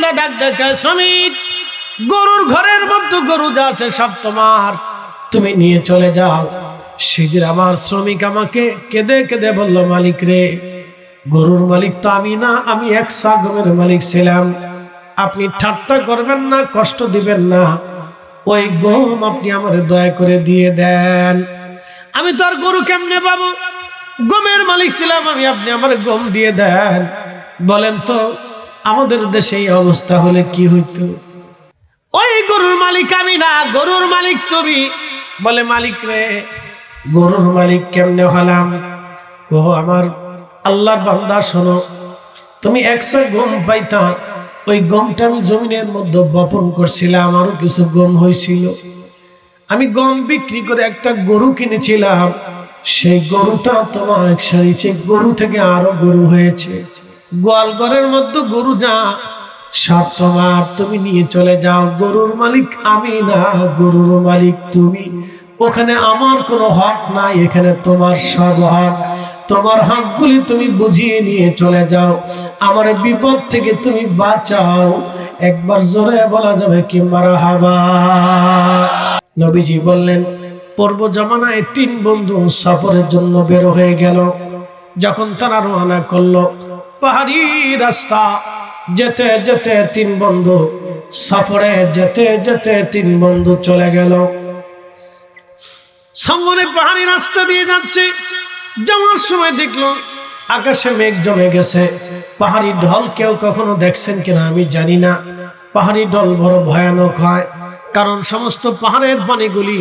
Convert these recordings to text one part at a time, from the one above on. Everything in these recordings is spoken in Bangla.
দেখলো ডাক দেখে, শ্রমিক গরুর ঘরের মধ্যে গরু যা আছে সব তোমার, তুমি নিয়ে চলে যাও। সেদিন আমার শ্রমিক আমাকে কেঁদে কেঁদে বলল, মালিক রে, গরুর মালিক তো আমি না, আমি এক সা গমের মালিক ছিলাম। আপনি ঠাট্টা করবেন না, কষ্ট দিবেন না, ওই গম আপনি আমারে দয়া করে দিয়ে দেন। আমি তো আর গরু কেমনে পাবো, গমের মালিক ছিলাম আমি, আপনি আমার গম দিয়ে দেন। বলেন তো আমাদের দেশে এই অবস্থা হলে কি হইতো? ওই গরুর মালিক আমি না, গরুর মালিক তুমি। বলে, মালিক রে, গরুর মালিক কেমনে হলাম? ও আমার আল্লাহর বান্দা, শোনো, তুমি একশো গম পাইতা, ওই গমটা আমি জমিনের মধ্যে বপন করছিলাম, আরো কিছু গম হয়েছিল। আমি গম বিক্রি করে একটা গরু কিনেছিলাম, সেই গরুটা তোমার সেই গরু থেকে আরো গরু হয়েছে। গোয়াল ঘরের মধ্যে গরু যা সব তোমার, তুমি নিয়ে চলে যাও। গরুর মালিক আমি না, গরুর মালিক তুমি। ওখানে আমার কোনো হক নাই, এখানে তোমার সব হক। তোমার হকগুলি তুমি বুঝিয়ে নিয়ে চলে যাও, আমার বিপদ থেকে তুমি বাঁচাও। একবার জোরে বলা যাবে কি মারহাবা? নবীজি বললেন, পূর্ব জামানায় 3 বন্ধু সফরের জন্য বের হয়ে গেল। যখন তারা রওনা করলো, পাহাড়ি রাস্তা যেতে যেতে 3 বন্ধু সফরে যেতে যেতে 3 বন্ধু চলে গেল। সামনে পাহাড়ি রাস্তা দিয়ে যাচ্ছে, যাওয়ার সময় দেখলো আকাশে মেঘ জমে গেছে। পাহাড়ি ঢল কেউ কখনো দেখছেন কিনা আমি জানি না। পাহাড়ি ঢল বড় ভয়ানক হয়, কারণ সমস্ত পাহাড়ের পানিগুলি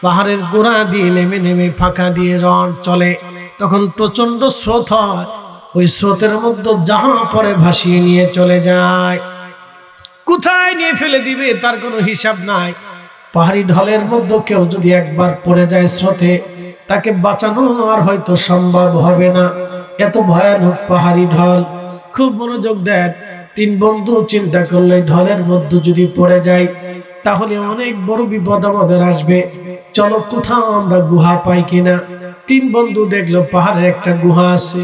পাহাড়ের গোড়া দিয়ে নেমে নেমে ফাঁকা দিয়ে রন চলে, তখন প্রচন্ড স্রোত হয়। ওই স্রোতের মধ্যে যাহা পরে ভাসিয়ে নিয়ে চলে যায়, কোথায় নিয়ে ফেলে দিবে তার কোনো হিসাব নাই। পাহাড়ি ঢলের মধ্যে কেউ যদি একবার পড়ে যায় স্রোতে, তাকে বাঁচানো আর হয়তো সম্ভব হবে না, এত ভয়ানক পাহাড়ি ঢল। খুব মনোযোগ দেন। 3 বন্ধু চিন্তা করলে, ঢলের মধ্যে যদি পড়ে যায় তাহলে অনেক বড় বিপদ আমাদের আসবে, চলো কোথাও আমরা গুহা পাই কিনা। 3 বন্ধু দেখলো পাহাড়ের একটা গুহা আছে,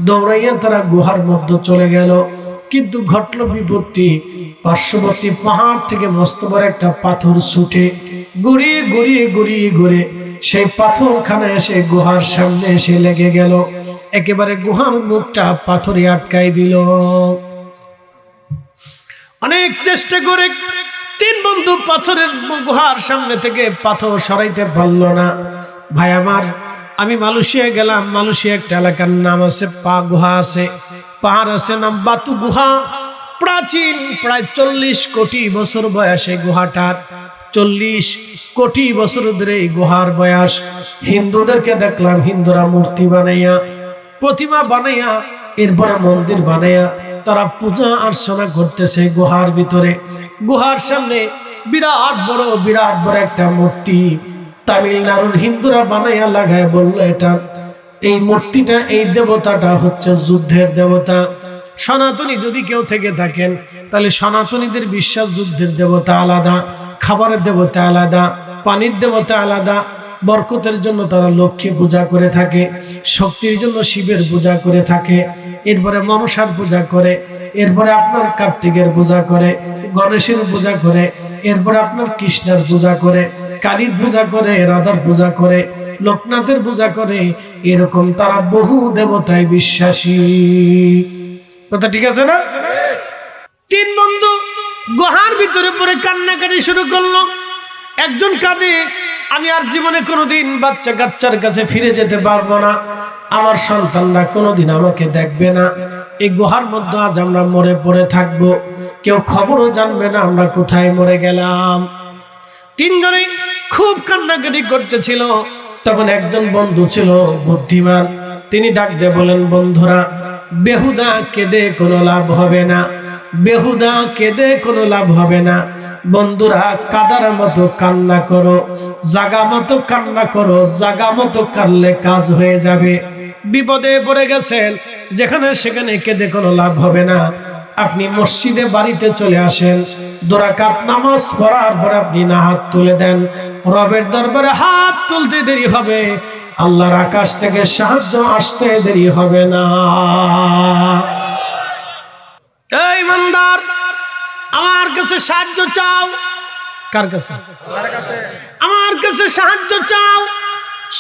দৌড়াইয়া তারা গুহার মধ্যে চলে গেল। কিন্তু ঘটলো বিপত্তি, পার্শ্ববর্তী পাহাড় থেকে মস্ত বড় একটা পাথর ছুটে গড়িয়ে গড়িয়ে গড়িয়ে ঘুরে সেই পাথরখানা এসে গুহার সামনে এসে লেগে গেল। একেবারে গুহার মুখটা পাথরে আটকাই দিল। অনেক চেষ্টা করে 3 বন্ধু পাথরের গুহার সামনে থেকে পাথর সরাইতে পারল না। ভাই আমার, আমি মালয়েশিয়া গেলাম, মালয়েশিয়া একটা এলাকার নাম আছে পা গুহা আছে, পাহাড় আছে নাম বাতু গুহা। প্রাচীন, প্রায় 40 কোটি বছর বয়স এই গুহাটার। 40 কোটি বছর ধরে এই গুহার বয়স। হিন্দুদেরকে দেখলাম, হিন্দুরা মূর্তি বানাইয়া, প্রতিমা বানাইয়া, এরপরে মন্দির বানাইয়া তারা পূজা অর্চনা করতেছে গুহার ভিতরে। গুহার সামনে বিরাট বড় একটা মূর্তি তামিলনাড়ুর হিন্দুরা বানাইয়া লাগায়, বললো এটা, এই মূর্তিটা, এই দেবতাটা হচ্ছে যুদ্ধের দেবতা। সনাতনী যদি কেউ থেকে থাকেন তাহলে সনাতনীদের বিশ্বাস যুদ্ধের দেবতা আলাদা, খাবারের দেবতা আলাদা, পানির দেবতা আলাদা। বরকতের জন্য তারা লক্ষ্মী পূজা করে থাকে, শক্তির জন্য শিবের পূজা করে থাকে, এরপরে মনসার পূজা করে, এরপরে আপনার কার্তিকের পূজা করে, গণেশের পূজা করে, এরপরে আপনার কৃষ্ণের পূজা করে, কালীর পূজা করে, রাধার পূজা করে, লোকনাথের পূজা করে। এরকম তারা বহু দেবতায় বিশ্বাসী। কথা ঠিক আছে না? 3 বন্ধু গুহার ভিতরে পড়ে কান্নাকাটি শুরু করলো। একজন কাঁদে, আমি আর জীবনে কোনোদিন বাচ্চা কাচ্চার কাছে ফিরে যেতে পারবো না, আমার সন্তানরা কোনোদিন আমাকে দেখবে না, এই গুহার মধ্যে আজ আমরা মরে পড়ে থাকবো, কেউ খবরও জানবে না আমরা কোথায় মরে গেলাম। 3 জনে খুব কান্নাকাটি করতেছিল। তখন একজন বন্ধু ছিল বুদ্ধিমান, তিনি ডাক দিয়ে বলেন, বন্ধুরা, বেহুদা কেঁদে কোনো লাভ হবে না, বেহুদা কেঁদে কোনো লাভ হবে না। বন্ধুরা, কাদার মতো কান্না করো, জাগা মতো কান্না করো, জাগা মতো কাঁদলে কাজ হয়ে যাবে। বিপদে পড়ে গেছেন, যেখানে সেখানে কেঁদে কোনো লাভ হবে না। আপনি মসজিদে বাড়িতে চলে আসেন, 2 রাকাত নামাজ পড়ার পর আপনি না হাত তুলে দেন, রবের দরবারে হাত তুলতে দেরি হবে, আল্লাহর আকাশ থেকে সাহায্য আসতে দেরি হবে না। এই ইমানদার, আমার কাছে সাহায্য চাও। কার কাছে? আমার কাছে সাহায্য চাও।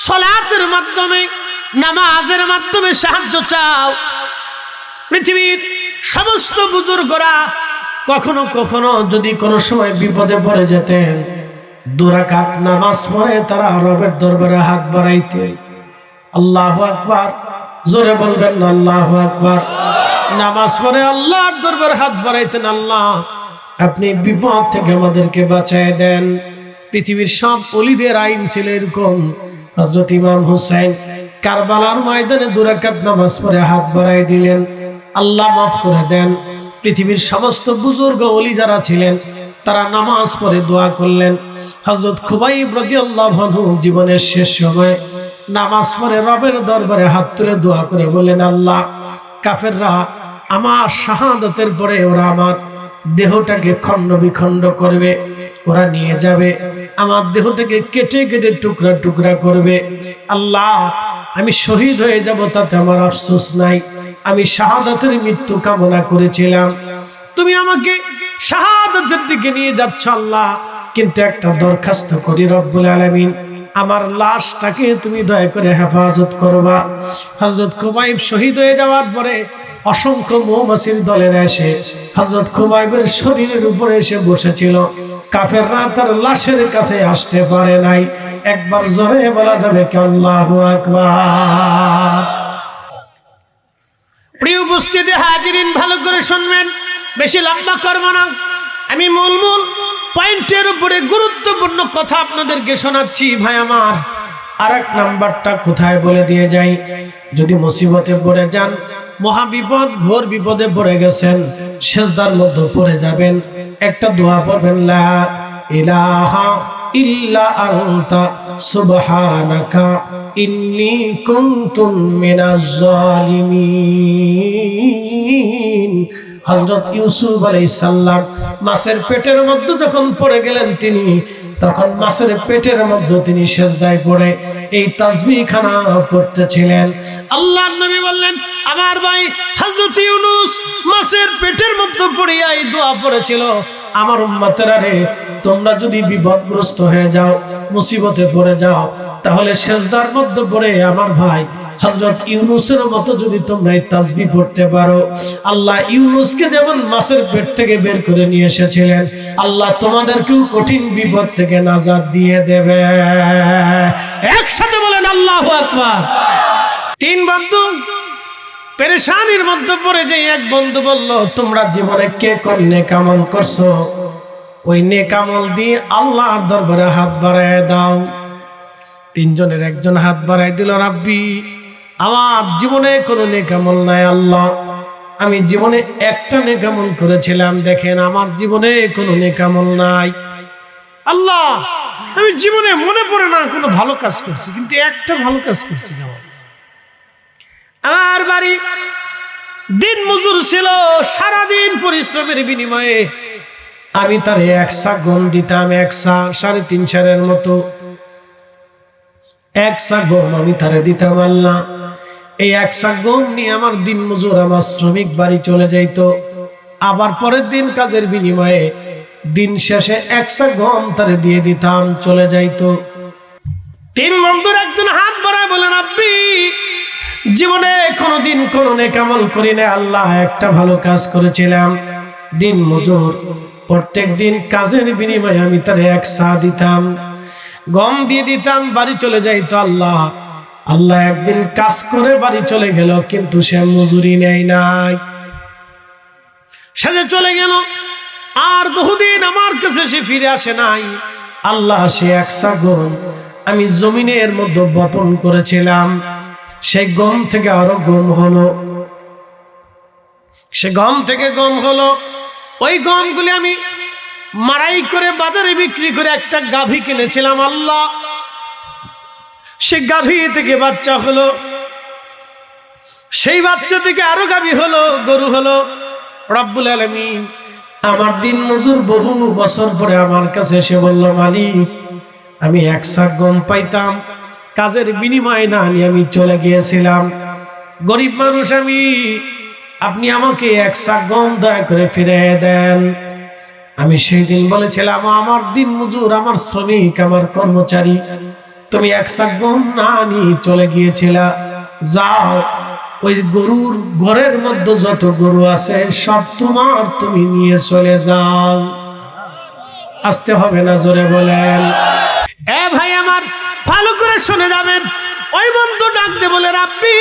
সালাতের মাধ্যমে, নামাজের মাধ্যমে সাহায্য চাও। পৃথিবীর সমস্ত বুজুর্গরা কখনো কখনো যদি কোনো সময় বিপদে পড়ে যেতেন, 2 রাকাত নামাজ পড়ে তারা রবের দরবারে হাত বাড়াইতেন। আল্লাহু আকবার, জোরে বলবেন না আল্লাহু আকবার। নামাজ পড়ে আল্লাহর দরবারে হাত বাড়াইতেন, আল্লাহ আপনি বিপদ থেকে আমাদেরকে বাঁচায় দেন। পৃথিবীর সব ওলিদের আইন ছিল এরকম। হযরত ইমাম হুসাইন কারবালার ময়দানে 2 রাকাত নামাজ পড়ে হাত বাড়াই দিলেন, আল্লাহ মাফ করে দেন। পৃথিবীর সমস্ত বুজুর্গ ওলি যারা ছিলেন তারা নামাজ পড়ে দোয়া করলেন। হযরত খুবাইব রাদিয়াল্লাহু আনহু জীবনের শেষ সময় নামাজ পড়ে রবের দরবারে হাত তুলে দোয়া করে বলেন, আল্লাহ কাফেররা আমার শাহাদাতের পরে ওরা আমার দেহটাকে খণ্ড বিখণ্ড করবে, ওরা নিয়ে যাবে আমার দেহটাকে কেটে কেটে টুকরা টুকরা করবে। আল্লাহ আমি শহীদ হয়ে যাব, তাতে আমার আফসোস নাই। আমি শাহাদাতের মৃত্যু কামনা করেছিলাম, তুমি আমাকে শাহাদাতের দিকে নিয়ে যাচ্ছ আল্লাহ, কিন্তু একটা দরখাস্ত করি রব্বুল আলামিন, আমার লাশটাকে তুমি দয়া করে হেফাজত করবা। হযরত খুবাইব শহীদ হয়ে যাওয়ার পরে অসংখ্য মৌমাছির দলের এসে হযরত খুবাইবের শরীরের উপরে এসে বসেছিল। কাফেররা তার লাশের কাছে আসতে পারে নাই। একবার জোরে বলা যাবে কি আল্লাহু আকবার। প্রিয় উপস্থিতি হাজিরিন, ভালো করে শুনবেন, বেশি লম্বা করব না। আমি মূল পয়েন্টের উপরে গুরুত্বপূর্ণ কথা আপনাদেরকে শোনাচ্ছি ভাই আমার। আরেক নাম্বারটা কোথায় বলে দিয়ে যাই। যদি মুসিবতে পড়ে যান, মহাবিপদ ঘোর বিপদে পড়ে গেছেন, সিজদার মধ্যে পড়ে যাবেন, একটা দোয়া পড়বেন, লা ইলাহা ইল্লা আনতা সুবহানাকা ইন্নী কুনতু মিনাজ জালিমিন। হযরত ইউসুফ আলাইহিস সালাম মাছের পেটের মধ্যে যখন পড়ে গেলেন তিনি, তখন মাছের পেটের মধ্যে তিনি সিজদায় পড়ে এই তাসবিহ খানা পড়তেছিলেন। আল্লাহর নবী বললেন, আমার ভাই হযরত ইউনূস মাছের পেটের মধ্যে পড়িয়া এই দোয়া পড়েছিল। আমার উম্মতেরা রে, তোমরা যদি বিপদগ্রস্ত হয়ে যাও, মুসিবতে পড়ে যাও, তাহলে সিজদার মধ্যে পড়ে আমার ভাই হযরত ইউনূসের মতো যদি তোমরা এই তাসবিহ পড়তে পারো, আল্লাহ ইউনূসকে যেমন মাছের পেট থেকে বের করে নিয়ে এসেছিলেন, আল্লাহ তোমাদেরকেও কঠিন বিপদ থেকে নাজাত দিয়ে দেবে। একসাথে বলেন আল্লাহু আকবার। 3 বন্ধু পেরেশানির মধ্যে পড়ে যে এক বন্ধু বলল, তোমরা জীবনে কে কোন নেক আমল করছো, ওই নেক আমল দিয়ে আল্লাহর দরবারে হাত বাড়ায় দাও। 3 জনের একজন হাত বাড়ায় দিল, রাব্বি আমার জীবনে কোনো নেক আমল নাই আল্লাহ, আমি জীবনে একটা নেক আমল করেছিলাম, দেখেন আমার জীবনে কোনো নেক আমল নাই আল্লাহ, আমি জীবনে মনে পড়ে না কোনো ভালো কাজ করছি, কিন্তু একটা ভালো কাজ করছি। আমার বাড়ি দিন মজুর ছিল, সারাদিন পরিশ্রমের বিনিময়ে আমি তার 1 সা গম দিতাম, 1 সা 3.5 সারের মতো 1 সা গম আমি তারে দিতাম। আল্লাহ এই 1 সা গম নিয়ে আমার দিন মজুর আমার শ্রমিক বাড়ি চলে যাইতো, আবার পরের দিন কাজের বিনিময়ে দিন শেষে 1 সা গম তারে দিয়ে দিতাম, চলে যাইতো। 3 বন্ধুর একজন হাত বাড়ায় বলেন, আব্বি জীবনে কোনোদিন কোনো নেক আমল করি না আল্লাহ, একটা ভালো কাজ করেছিলাম। দিন মজুর, প্রত্যেক দিন কাজের বিনিময়ে আমি তার 1 সা দিতাম, গম দিয়ে দিতাম, বাড়ি চলে যাইতো। আল্লাহ আল্লাহ একদিন কাজ করে বাড়ি চলে গেল, কিন্তু সে মজুরি নেয় নাই, সে চলে গেল, আর বহুদিন আমার কাছে সে ফিরে আসে নাই। আল্লাহ সে 1 সা গম আমি জমিনের মধ্যে বপন করেছিলাম, সেই গম থেকে আরো গম হলো, সে গম থেকে গম হলো। ওই গমগুলি আমি মারাই করে বাজারে বিক্রি করে একটা গাভী কিনেছিলাম। আল্লাহ সে গাভী থেকে বাচ্চা হলো, সেই বাচ্চা থেকে আরো গাভী হলো, গরু হলো। রব্বুল আলামিন আমার দিন মজুর বহু বছর পরে আমার কাছে এসে বলল, মালিক আমি 1 সা গম পাইতাম, কাজের বিনিময়ে না নিয়ে আমি চলে গিয়েছিলাম, গরিব মানুষ আমি, আপনি আমাকে 1 সা গম দয়া করে ফিরিয়ে দেন। আমি সেই দিন বলেছিলাম, আমার দিন মজুর, আমার শ্রমিক, আমার কর্মচারী, তুমি এক সাক গম না নিয়ে চলে গিয়েছিলা, যাও ওই গরুর ঘরের মধ্যে যত গরু আছে সব তোমার, তুমি নিয়ে চলে যাও। আসতে হবে না, জোরে বলেন। এ ভাই আমার, ভালো করে শুনে যাবেন। ওই বন্ধু ডাক দে বলে, রাব্বি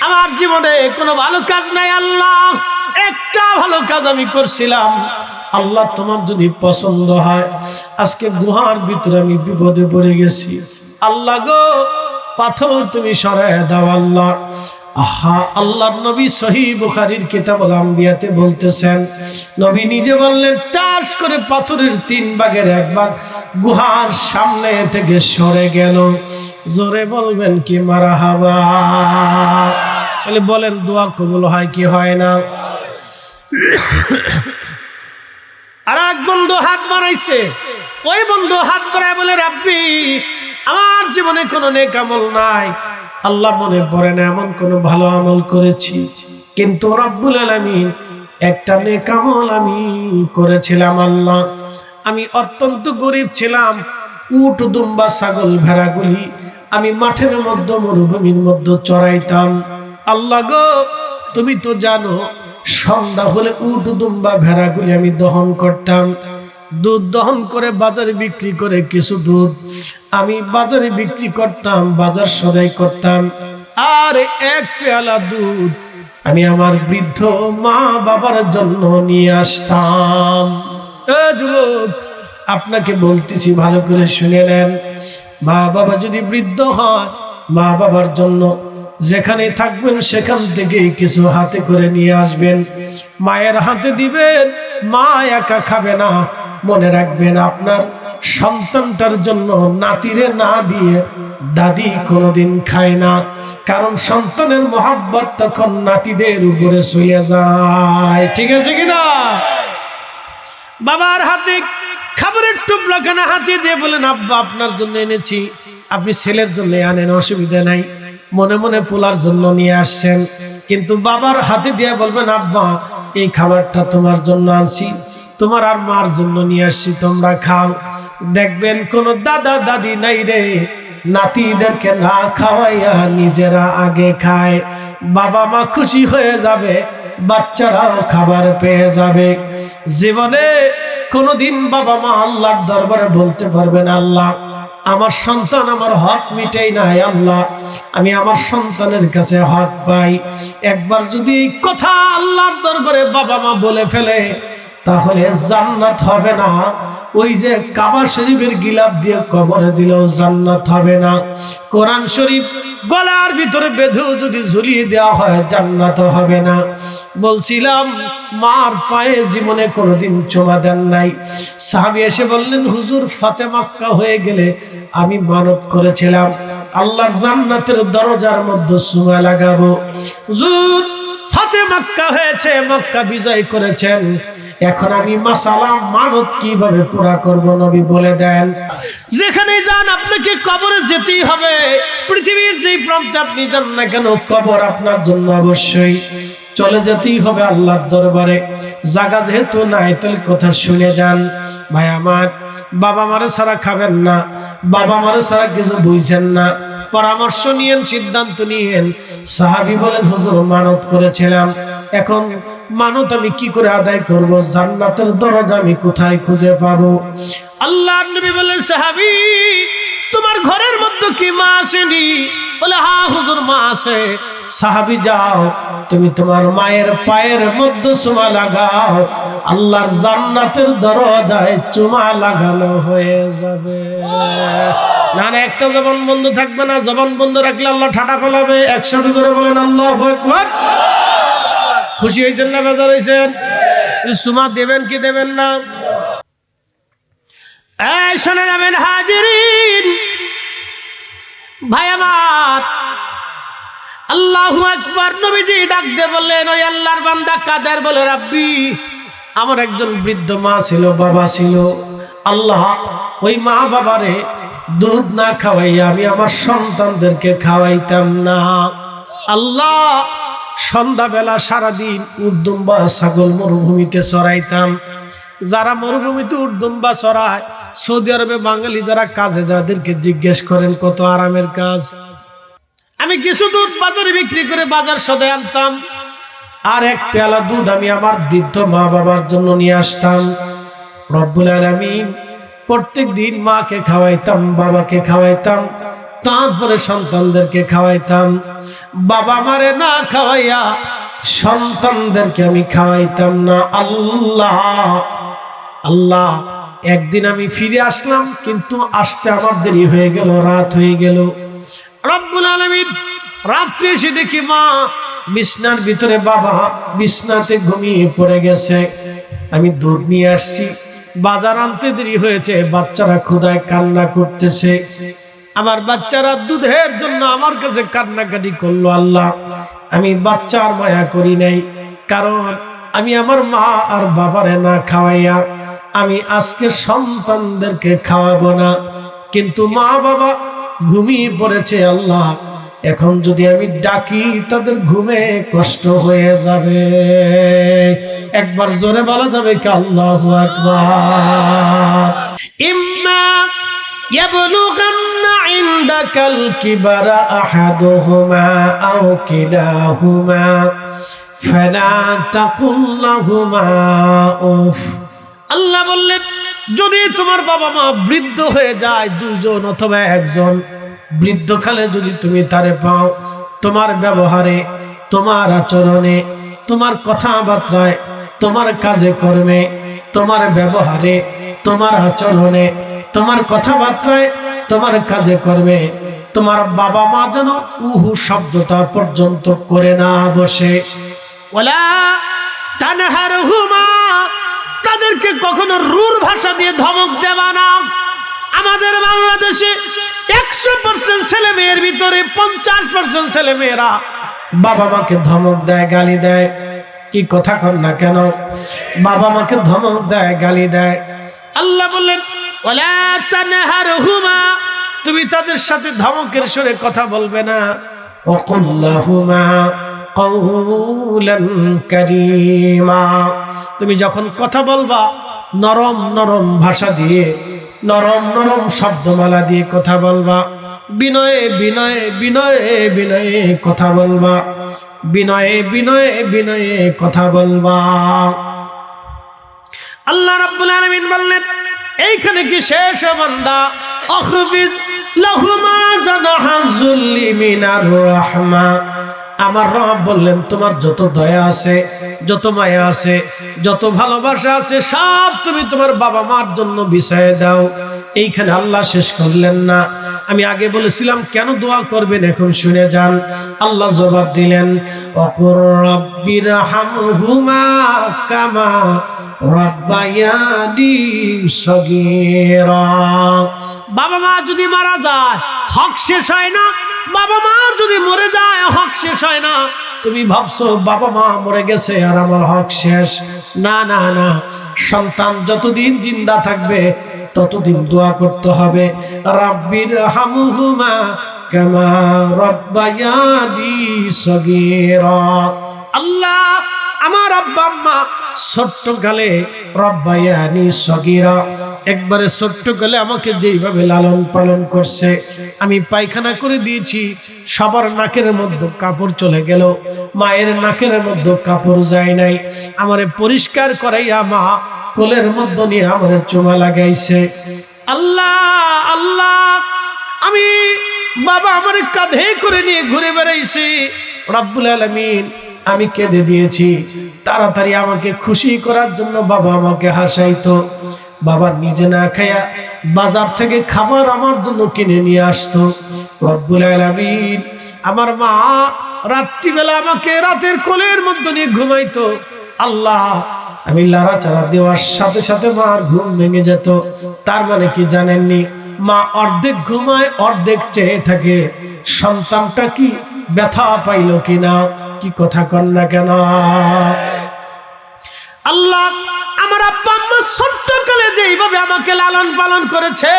আমার জীবনে কোনো ভালো কাজ নাই আল্লাহ, একটা ভালো কাজ আমি করছিলাম, আল্লাহ তোমার যদি পছন্দ হয়, আজকে গুহার ভিতরে আমি বিপদে পড়ে গেছি, আল্লাহ গো পাথর তুমি সরায় দাও আল্লাহ। আহা, আল্লাহর নবী সহিহ বুখারীর কিতাবুল আম্বিয়াতে বলতেছেন, নবী নিজে বললেন, টাস করে পাথরের 3 ভাগের 1 ভাগ গুহার সামনে থেকে সরে গেল। জোরে বলবেন কি মারহাবা? বলে বলেন, দোয়া কবুল হয় কি হয় না? আর এক বন্ধু হাত বাড়াইছে, ওই বন্ধু হাত বাড়ায় বলে, রাব্বি আমার জীবনে কোনো নেক আমল নাই, আল্লাহ মনে পড়ে না এমন কোনো ভালো আমল করেছি, কিন্তু রব্বুল আলামিন একটা নেক আমল আমি করেছিলাম আল্লাহ। আমি অত্যন্ত গরিব ছিলাম, উট দুম্বা ছাগল ভেড়াগুলি আমি মাঠের মধ্যে মরুভূমির মধ্যে চড়াইতাম। আল্লাহ গো তুমি তো জানো, সন্ধ্যা হলে উট দুম্বা ভেড়াগুলি আমি দহন করতাম, দুধ দহন করে বাজারে বিক্রি করে কিছু দুধ আমি বাজারে বিক্রি করতাম, বাজার সদাই করতাম, আর 1 পেয়ালা দুধ আমি আমার বৃদ্ধ মা বাবার জন্য নিয়ে আসতাম। যুবক, আপনাকে বলতেছি, ভালো করে শুনে নেন। মা বাবা যদি বৃদ্ধ হয়, মা বাবার জন্য যেখানে থাকবেন সেখান থেকে কিছু হাতে করে নিয়ে আসবেন, মায়ের হাতে দিবেন। মা একা খাবে না, মনে রাখবেন আপনার সন্তানটার জন্য নাতিরে না দিয়ে দাদি কোনোদিন খায় না, কারণ সন্তানের মহব্বত তখন নাতিদের উপরে চলে যায়। ঠিক আছে কিনা? বাবার হাতে খাবারের টুকরাখানা হাতে দিয়ে বলেন, আব্বা আপনার জন্য এনেছি, আপনি ছেলের জন্য আনেন, অসুবিধা নাই, মনে মনে পোলার জন্য নিয়ে আসছেন, কিন্তু বাবার হাতে দিয়ে বলবেন, আব্বা এই খাবারটা তোমার জন্য আনছি, তোমার আর মার জন্য নিয়ে আসছি, তোমরা খাও। দেখবেন কোন দাদা দাদি নাই রে, নাতিদেরকে না খাওয়াইয়া নিজেরা আগে খায়, বাবা মা খুশি হয়ে যাবে, বাচ্চারাও খাবার পেয়ে যাবে। জীবনে কোনদিন বাবা মা আল্লাহর দরবারে বলতে পারবে না, আল্লাহ আমার সন্তান আমার হক মিটাই নাই, আল্লাহ আমি আমার সন্তানের কাছে হক পাই। একবার যদি এই কথা আল্লাহর দরবারে বাবা মা বলে ফেলে, তাহলে জান্নাত হবে না। ওই যে কাবা শরীফের গিলাপ দিয়ে কবরে দিলেও জান্নাত হবে না। কোরআন শরীফ গলার ভিতরে বেঁধেও যদি ঝুলিয়ে দেওয়া হয়, জান্নাত হবে না। বলছিলাম, মার পায়ে জীবনে কোনোদিন চুমা দেন নাই। সাহাবী এসে বললেন, হুজুর ফাতে মক্কা হয়ে গেলে আমি মানত করেছিলাম আল্লাহর জান্নাতের দরজার মধ্যে চুমা লাগাবো। হুজুর ফাতে মক্কা হয়েছে, মক্কা বিজয় করেছেন, এখন আমি মাসালা মানত কিভাবে পুরা করব? নবী বলে দেন, যেখানে যান আপনাকে কবরে যেতেই হবে। পৃথিবীর যেই প্রান্তে আপনি যান না কেন, কবর আপনার জন্য অবশ্যই চলে যেতেই হবে আল্লাহর দরবারে। জায়গা যেহেতু নাই, তাহলে কথা শুনে যান। ভাই আমার, বাবা মারে ছাড়া খাবেন না, বাবা মারে ছাড়া কিছু বুঝছেন না, পরামর্শ নিয়েন, সিদ্ধান্ত নিয়েন। সাহাবী বলেন, হুজুর মানত করেছিলাম, এখন মানত আমি কি করে আদায় করব? জান্নাতের দরজা আমি কোথায় খুঁজে পাবো? আল্লাহর নবী বলেন, সাহাবী তোমার ঘরের মধ্যে কি মা আসেনি? বলে, হ্যাঁ হুজুর মা আছে। সাহাবী যাও, তুমি তোমার মায়ের পায়ের মধ্যে চুমা লাগাও, আল্লাহর জান্নাতের দরজায় চুমা লাগানো হয়ে যাবে। না না, একটা জবান বন্ধ থাকবে না, জবান বন্ধ রাখলে আল্লাহ ঠাটা ফেলাবে। একসাথে করে বলেন আল্লাহু আকবার। খুশি হয়েছেন না বেজার হয়েছেন? চুমা দেবেন কি দেবেন না? এই শুনে যাবেন হাজিরিন, ভাই আমার, আল্লাহু আকবার। নবীজি ডাক দিয়ে বললেন, ওই আল্লাহর বান্দা কাদের? বলে, রাব্বি আমার একজন বৃদ্ধ মা ছিল, বাবা ছিল, আল্লাহ ওই মা বাবারে দুধ না খাওয়াইয়া আমি আমার সন্তানদেরকে খাওয়াইতাম না। আল্লাহ সন্ধ্যাবেলা সারাদিন উট দুম্বা ছাগল মরুভূমিতে চড়াইতাম, যারা মরুভূমিতে উট দুম্বা চড়ায়, সৌদি আরবে বাঙালি যারা কাজে যাদেরকে জিজ্ঞেস করেন কত আরামের কাজ। আমি কিছু দুধ বাজারে বিক্রি করে বাজার সদে আনতাম, আর এক পেয়ালা দুধ আমি আমার বৃদ্ধ মা বাবার জন্য নিয়ে আসতাম। রব্বুল আলামিন প্রত্যেক দিন মাকে খাওয়াইতাম, বাবাকে খাওয়াইতাম, তারপরে সন্তানদেরকে খাওয়াইতাম। বাবা মারে না খাওয়াইয়া সন্তানদেরকে আমি খাওয়াইতাম না। আল্লাহ আল্লাহ, একদিন আমি ফিরে আসলাম, কিন্তু আসতে আমার দেরি হয়ে গেল, রাত হয়ে গেল। রব্বুল আলামিন রাত্রে এসে দেখি মা বিছনার ভিতরে, বাবা বিছনাতে ঘুমিয়ে পড়ে গেছে। আমি দুধ নিয়ে আসছি, বাজার আনতে দেরি হয়েছে, বাচ্চারা ক্ষুধায় কান্না করতেছে। আমার বাচ্চারা দুধের জন্য আমার কাছে কান্নাকাটি করলো। আল্লাহ, আমি বাচ্চার মায়া করি নাই, কারণ আমি আমার মা আর বাবারে না খাওয়াইয়া আমি আজকে সন্তানদেরকে খাওয়াবো না। কিন্তু মা বাবা ঘুমিয়ে পড়েছে। আল্লাহ, এখন যদি আমি ডাকি তাদের ঘুমে কষ্ট হয়ে যাবে। একবার জোরে বলা যাবে কি আল্লাহু আকবার। ইম্মা ইয়াবলুগান্না ইনদাকাল কিবারা আহাদুহুমা আও কিলাহুমা ফালা তাকুল লাহুমা উফ। আল্লাহ বললেন, যদি তোমার বাবা মা বৃদ্ধ হয়ে যায়, দুজন অথবা একজন, বৃদ্ধকালে যদি তুমি তারে পাও, তোমার ব্যবহারে, তোমার আচরণে, তোমার কথাবার্তায়, তোমার কাজে কর্মে, তোমার ব্যবহারে, তোমার আচরণে, তোমার কথাবার্তায়, তোমার কাজে কর্মে তোমার বাবা মা যেন উহু শব্দটা পর্যন্ত করে না বসে। ওয়ালা তানহারহুমা, তাদেরকে কখনো রূঢ় ভাষা দিয়ে ধমক দেবা না। আমাদের বাংলাদেশে 100% ছেলে মেয়ের ভিতরে 50% ছেলে মেয়েরা বাবা মাকে ধমক দেয়, গালি দেয়। কি কথা কর না কেন, বাবা মাকে ধমক দেয়, গালি দেয়। আল্লাহ বললেন, ওয়ালা তানহারহুমা, তুমি তাদের সাথে ধমকের সুরে কথা বলবে না। ওয়াকুল লাহুমা কাওলান কারীমা, তুমি যখন কথা বলবা নরম নরম ভাষা দিয়ে, নরম নরম শব্দমালা দিয়ে কথা বলবা। বিনয়ে বিনয়ে বিনয়ে বিনয়ে কথা বলবা, বিনয়ে বিনয়ে বিনয়ে কথা বলবা। আল্লাহ রাব্বুল আলামিন বললেন, এইখানে কি শেষ বান্দা? আখফিজ লাহুমা জানাহাযুল্লি মিনার রাহমা। আমার রব বললেন, তোমার যত দয়া আছে, যত মায়া আছে, যত ভালোবাসা আছে, সব তুমি তোমার বাবা মার জন্য বিছায় দাও। এইখানে আল্লাহ শেষ করলেন না। আমি আগে বলেছিলাম কেন দোয়া করবেন, এখন শুনে যান। আল্লাহ জবাব দিলেন, ওয়াকুর রাব্বিরহামহুমা কামা রাব্বায়ানি সগীরা। বাবা মা যদি মারা যায় হক শেষ হয় না, বাবা মা যদি মরে যায় হক শেষ হয় না। তুমি ভাবছো বাবা মা মরে গেছে আর আমার হক শেষ। না না না, সন্তান যতদিন জিন্দা থাকবে ততদিন দোয়া করতে হবে, রাব্বিরহামহুমা কামা রাব্বায়ানি সগীরা। আল্লাহ, আমার আব্বা আম্মা ছোট্টকালে রব্বায়ানি সগীরা, একবারে ছোট্টকালে আমাকে যেইভাবে লালন পালন করছে, আমি পায়খানা করে দিয়েছি, সবার নাকের মধ্যে কাপড় চলে গেল, মায়ের নাকের মধ্যে কাপড় যায় নাই। আমারে পরিষ্কার করাইয়া মা কোলের মধ্যে নিয়ে আমারে চুমা লাগাইছে। আল্লাহ আল্লাহ, আমি বাবা আমারে কাঁধে করে নিয়ে ঘুরে বেড়াইছি। রব্বুল আলামিন, আমি কেঁদে দিয়েছি, তাড়াতাড়ি আমাকে খুশি করার জন্য বাবা আমাকে হাসাইতো। বাবা নিজে না খায়া বাজার থেকে খাবার আমার জন্য কিনে নিয়ে আসতো। রব্বুল আলামিন, আমার মা রাত্রিবেলা আমাকে রাতের কোলের মধ্যে নিয়ে ঘুমাইতো। আল্লাহ, আমি লাড়াচাড়া দেওয়ার সাথে সাথে মার ঘুম ভেঙে যেত। তার মানে কি জানেননি, মা অর্ধেক ঘুমায়, অর্ধেক চেয়ে থাকে সন্তানটা কি ব্যথা পাইল কিনা। কি কথা কন না কেন? আল্লাহ, আমার আব্বা আম্মা ছোট্টকালে যেইভাবে আমাকে লালন পালন করেছে,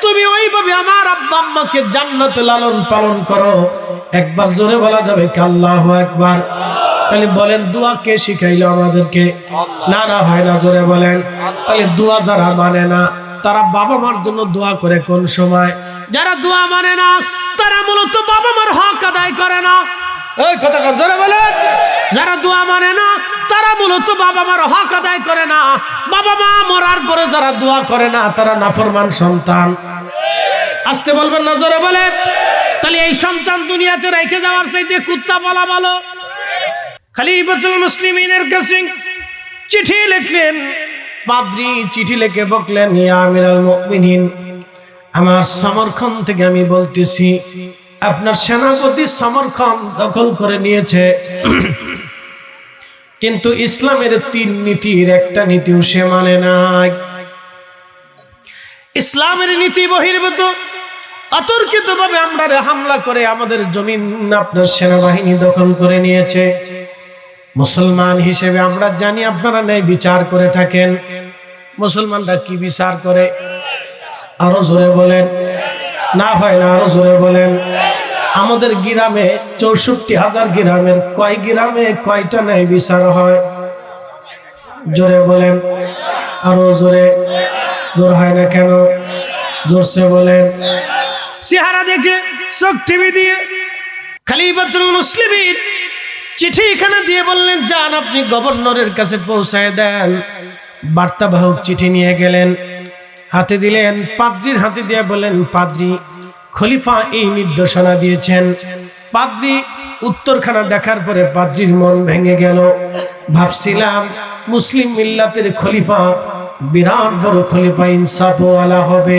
তুমি ওইভাবে আমার আব্বা আম্মাকে জান্নাতে লালন পালন করো। একবার জোরে বলা যাবে কি আল্লাহু আকবার। তাহলে বলেন দোয়া কে শিখাইলো আমাদেরকে? না না হয় না, জোরে বলেন। তাহলে দোয়া যারা মানে না তারা বাবা মার জন্য দোয়া করে কোন সময়? যারা দোয়া মানে না তারা মূলত বাবা মার হক আদায় করে না। ওই কথা জোরে বলেন। যারা দোয়া মানে না তারা মূলত বাবা মার হক আদায় করে না। বাবা মা মরার পরে যারা দোয়া করে না তারা নাফরমান সন্তান। আসতে বলবেন না, জোরে বলেন। তাহলে এই সন্তান দুনিয়াতে রেখে যাওয়ার চাইতে কুত্তা বলা ভালো। খলিফাতুল মুসলিমিনের কাছে চিঠি লিখলেন। পাদ্রী চিঠি লিখে বললেন, ইয়া আমিরুল মুমিনিন, আমার সমরখান থেকে আমি বলতেছি আপনার সেনাপতি সমরখান দখল করে নিয়েছে, কিন্তু ইসলামের 3 নীতির একটা নীতিও সে মানে নাই। ইসলামের নীতি বহির্ভূত অতর্কিতভাবে আমরা হামলা করে আমাদের জমিন আপনার সেনাবাহিনী দখল করে নিয়েছে। মুসলমান হিসেবে আমরা জানি আপনারা ন্যায় বিচার করে থাকেন। মুসলমানরা কি বিচার করে? আরো জোরে বলেন। না হয় না, আরো জোরে বলেন। আমাদের গ্রামে 64,000 গ্রামের কয় গ্রামে কয়টা ন্যায় বিচার হয়? জোরে বলেন। আরো জোরে। জোর হয় না কেন? জোরসে বলেন। চেহারা দেখে চোখ টিভি দিয়ে খলিফাতুল মুসলিমিন চিঠি এখানে দিয়ে বললেন, যান আপনি গভর্নরের কাছে পৌঁছায় দেন। বার্তাবাহক চিঠি নিয়ে গেলেন, হাতে দিলেন, পাদ্রীর হাতে দিয়ে বলেন, পাদ্রী খলিফা এই নির্দেশনা দিয়েছেন। পাদ্রী উত্তরখানা দেখার পরে পাদ্রীর মন ভেঙে গেল। ভাবছিলাম মুসলিম মিল্লাতের খলিফা বিরাট বড় খলিফা, ইনসাফওয়ালা হবে।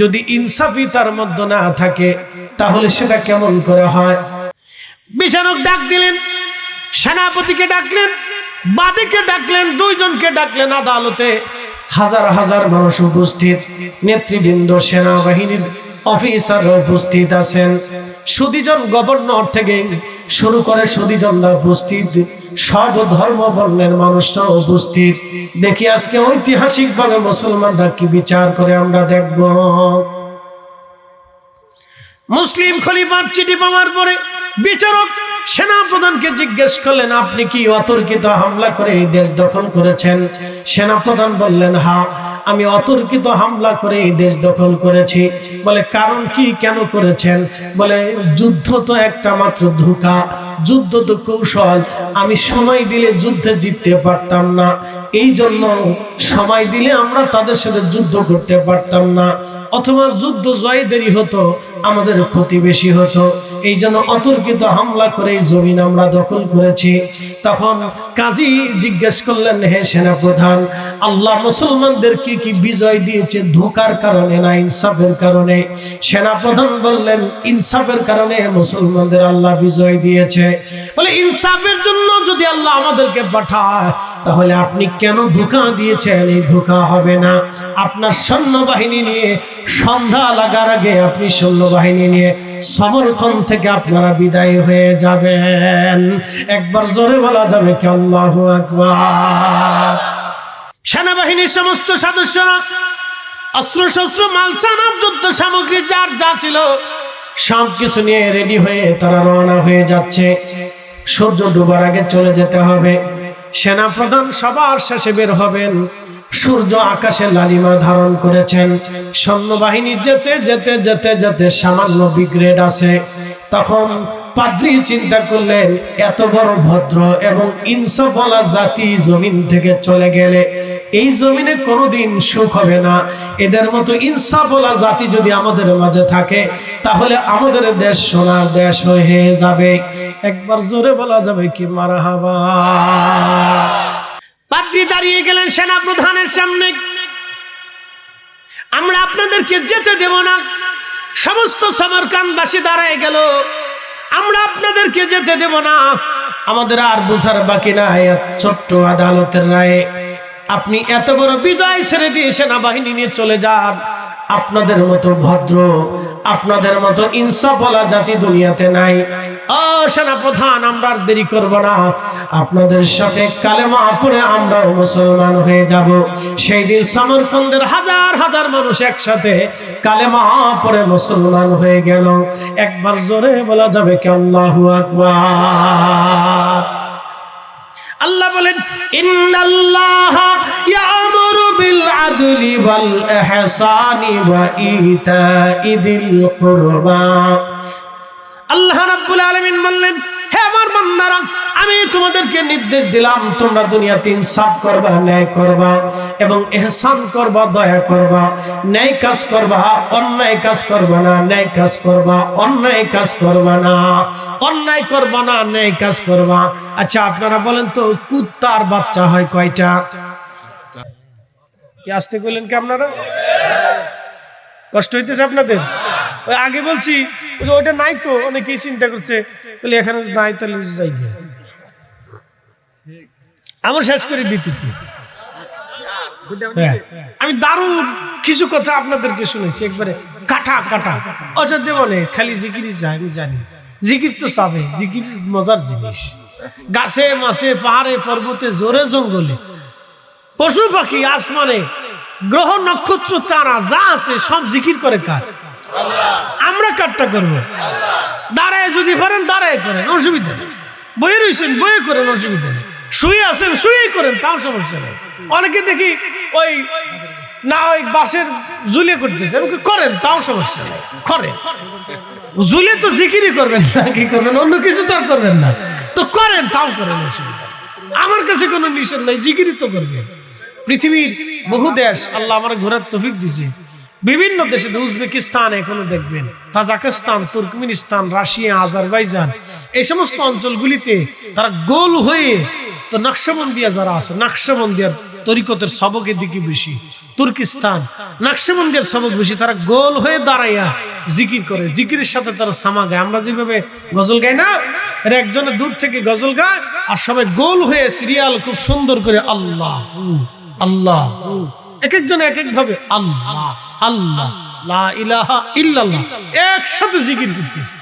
যদি ইনসাফই তার মধ্যে না থাকে তাহলে সেটা কেমন করে হয়? বিচারক ডাক দিলেন, সেনাপতিকে ডাকলেন, বাদীকে ডাকলেন, 2 জনকে ডাকলেন আদালতে। হাজার হাজার মানুষ উপস্থিত, নেতৃবৃন্দ, সেনাবাহিনীর অফিসার উপস্থিত আছেন। সুদীজন গভর্নর থেকে শুরু করে সুদীজনরা উপস্থিত, সব ধর্ম বর্ণের মানুষরা উপস্থিত। দেখি আজকে ঐতিহাসিকভাবে মুসলমানরা কি বিচার করে আমরা দেখব। মুসলিম খলিফার চিঠি পাওয়ার পরে বিচারক সেনাপ্রধানকে জিজ্ঞেস করলেন, আপনি কি অতর্কিত হামলা করে এই দেশ দখল করেছেন? সেনাপ্রধান বললেন, হ্যাঁ, আমি অতর্কিত হামলা করে এই দেশ দখল করেছি। বলে, কারণ কি, কেন করেছেন? বলে, যুদ্ধ তো একটা মাত্র ধোঁকা, যুদ্ধ তো কৌশল। আমি সময় দিলে যুদ্ধে জিততে পারতাম না, এই জন্য সময় দিলে আমরা তাদের সাথে যুদ্ধ করতে পারতাম না, অথবা যুদ্ধ জয় দেরি হতো, আমাদের ক্ষতি বেশি হতো। এই জন্য অতর্কিত হামলা করে জমিন আমরা দখল করেছি। তখন কাজী জিজ্ঞেস করলেন, হে সেনাপ্রধান, আল্লাহ মুসলমানদের কি কি বিজয় দিয়েছে, ধোঁকার কারণে না ইনসাফের কারণে? সেনাপ্রধান বললেন, ইনসাফের কারণে মুসলমানদের আল্লাহ বিজয় দিয়েছে। বলে, ইনসাফের জন্য যদি আল্লাহ আমাদেরকে পাঠায় তাহলে আপনি কেন ধোঁকা দিয়েছেন? এই ধোঁকা হবে না। আপনার সৈন্যবাহিনী নিয়ে সন্ধ্যা লাগার আগে আপনি সৈন্যবাহিনী নিয়ে সমরখান থেকে আপনারা বিদায় হয়ে যাবেন। একবার জোরে বলা যাবে কি আল্লাহু আকবার? সেনাবাহিনীর সমস্ত সদস্যরা অস্ত্রশস্ত্র, মালসানা, যুদ্ধ সামগ্রী যার যা ছিল সব কিছু নিয়ে রেডি হয়ে তারা রওনা হয়ে যাচ্ছে। সূর্য ডোবার আগে চলে যেতে হবে। সেনাপ্রধান সবার শেষে বের হবেন। সূর্য আকাশে লালিমা ধারণ করেছেন। সৈন্যবাহিনী যেতে যেতে যেতে যেতে সামান্য বিগ্রেড আছে। তখন পাদ্রী চিন্তা করলেন, এত বড় ভদ্র এবং ইনসাফওয়ালা জাতি জমিন থেকে চলে গেলে এই জমিনে কোনোদিন সুখ হবে না। এদের মতো ইনসাফওয়ালা জাতি যদি আমাদের মাঝে থাকে তাহলে আমাদের দেশ সোনার দেশ হয়ে যাবে। একবার জোরে বলা যাবে কি মারহাবা? পাদ্রী দাঁড়িয়ে গেলেন সেনাপ্রধানের সামনে, আমরা আপনাদেরকে যেতে দেব না। সমস্ত সমরকানবাসী দাঁড়ায় গেল, আমরা আপনাদেরকে যেতে দেব না। আমাদের আর বোঝার বাকি নাই ছোট্ট আদালতের রায়ে আপনি এত বড় বিজয় ছেড়ে দিয়ে সেনাবাহিনী নিয়ে চলে যান। আপনাদের মতো ভদ্র, আপনাদের মতো ইনসাফওয়ালা জাতি দুনিয়াতে নাই। ও সেনাপ্রধান, আমরা আর দেরি করব না, আপনাদের সাথে কালেমা পড়ে আমরাও মুসলমান হয়ে যাব। সেই দিন সমরকন্দের হাজার হাজার মানুষ একসাথে কালেমা পড়ে মুসলমান হয়ে গেল। একবার জোরে বলা যাবে কি আল্লাহু আকবার? আল্লাহ বলেন ইন্নাল্লাহা ইয়া'মুরু বিল আদলি ওয়াল ইহসানি ওয়া ইতাইদিল কুরবা। আল্লাহ রাব্বুল আলামিন বললেন, হে আমার বান্দারা, আমি তোমাদেরকে নির্দেশ দিলাম তোমরা দুনিয়াতে ইনসাফ করবা, ন্যায় করবা এবং ইহসান করবা, দয়া করবা, ন্যায় কাজ করবা, অন্যায় কাজ করবা না, ন্যায় কাজ করবা, অন্যায় কাজ করবা না, অন্যায় করবা না, ন্যায় কাজ করবা। আচ্ছা আপনারা বলেন তো কুত্তার বাচ্চা হয় কয়টা? কি আসতে কইলেন কি আপনারা? কষ্ট হইতেছে আপনাদের? ওই আগে বলছি ওইটা নাই তো, অনেকেই চিন্তা করছে তাহলে এখানে নাই তাহলে যাই গিয়ে আমার শেষ করে দিতেছি। আমি দারুণ কিছু কথা আপনাদেরকে শুনেছি, একবারে কাটা কাটা অযোধ্যা বলে খালি জিকির যায়। আমি জানি জিকির তো চাবে, জিকির মজার জিনিস। গাছে মাছে পাহাড়ে পর্বতে জোরে জঙ্গলে পশু পাখি আসমানে গ্রহ নক্ষত্র তারা যা আছে সব জিকির করে কার? আমরা কারটা করবো? দাঁড়ায় যদি পারেন দাঁড়ায় করেন, অসুবিধা নেই। বইয়ে রয়েছেন বইয়ে করেন, অসুবিধা নেই। শুয়ে আছেন শুয়েই করেন, তাও সমস্যা নেই। অনেকে দেখি ওই না ওই বাঁশের ঝুলে করতেছে, করেন তাও সমস্যা নেই, করেন। ঝুলে তো জিকিরই করবেন না, কি করবেন? অন্য কিছু তো আর করবেন না, তো করেন তাও করেন, অসুবিধা। আমার কাছে কোনো নিষেধ নাই, জিকিরই তো করবেন। পৃথিবীর বহু দেশ আল্লাহ আমার ঘোরার তৌফিক দিছে। বিভিন্ন দেশে, উজবেকিস্তান এখনো দেখবেন, তাজিকিস্তান, তুর্কমেনিস্তান, রাশিয়া, আজারবাইজান, এই সমস্ত অঞ্চলগুলিতে তারা গোল হয়ে, তো নকশবন্দিয়া যারা আছে, নকশবন্দিয়ার তরিকতের সবকের দিকে বেশি, তুর্কিস্তান নকশবন্দিয়ার সবক বেশি, তারা গোল হয়ে দাঁড়াইয়া জিকির করে, জিকিরের সাথে তারা সামা গায়। আমরা যেভাবে গজল গাই না, এরা একজনে দূর থেকে গজল গায় আর সবাই গোল হয়ে সিরিয়াল খুব সুন্দর করে আল্লাহ আল্লাহ, এক একজন এক এক ভাবে আল্লাহ আল্লাহ লা ইলাহা ইল্লাল্লাহ একসাথে জিকির করতেছে।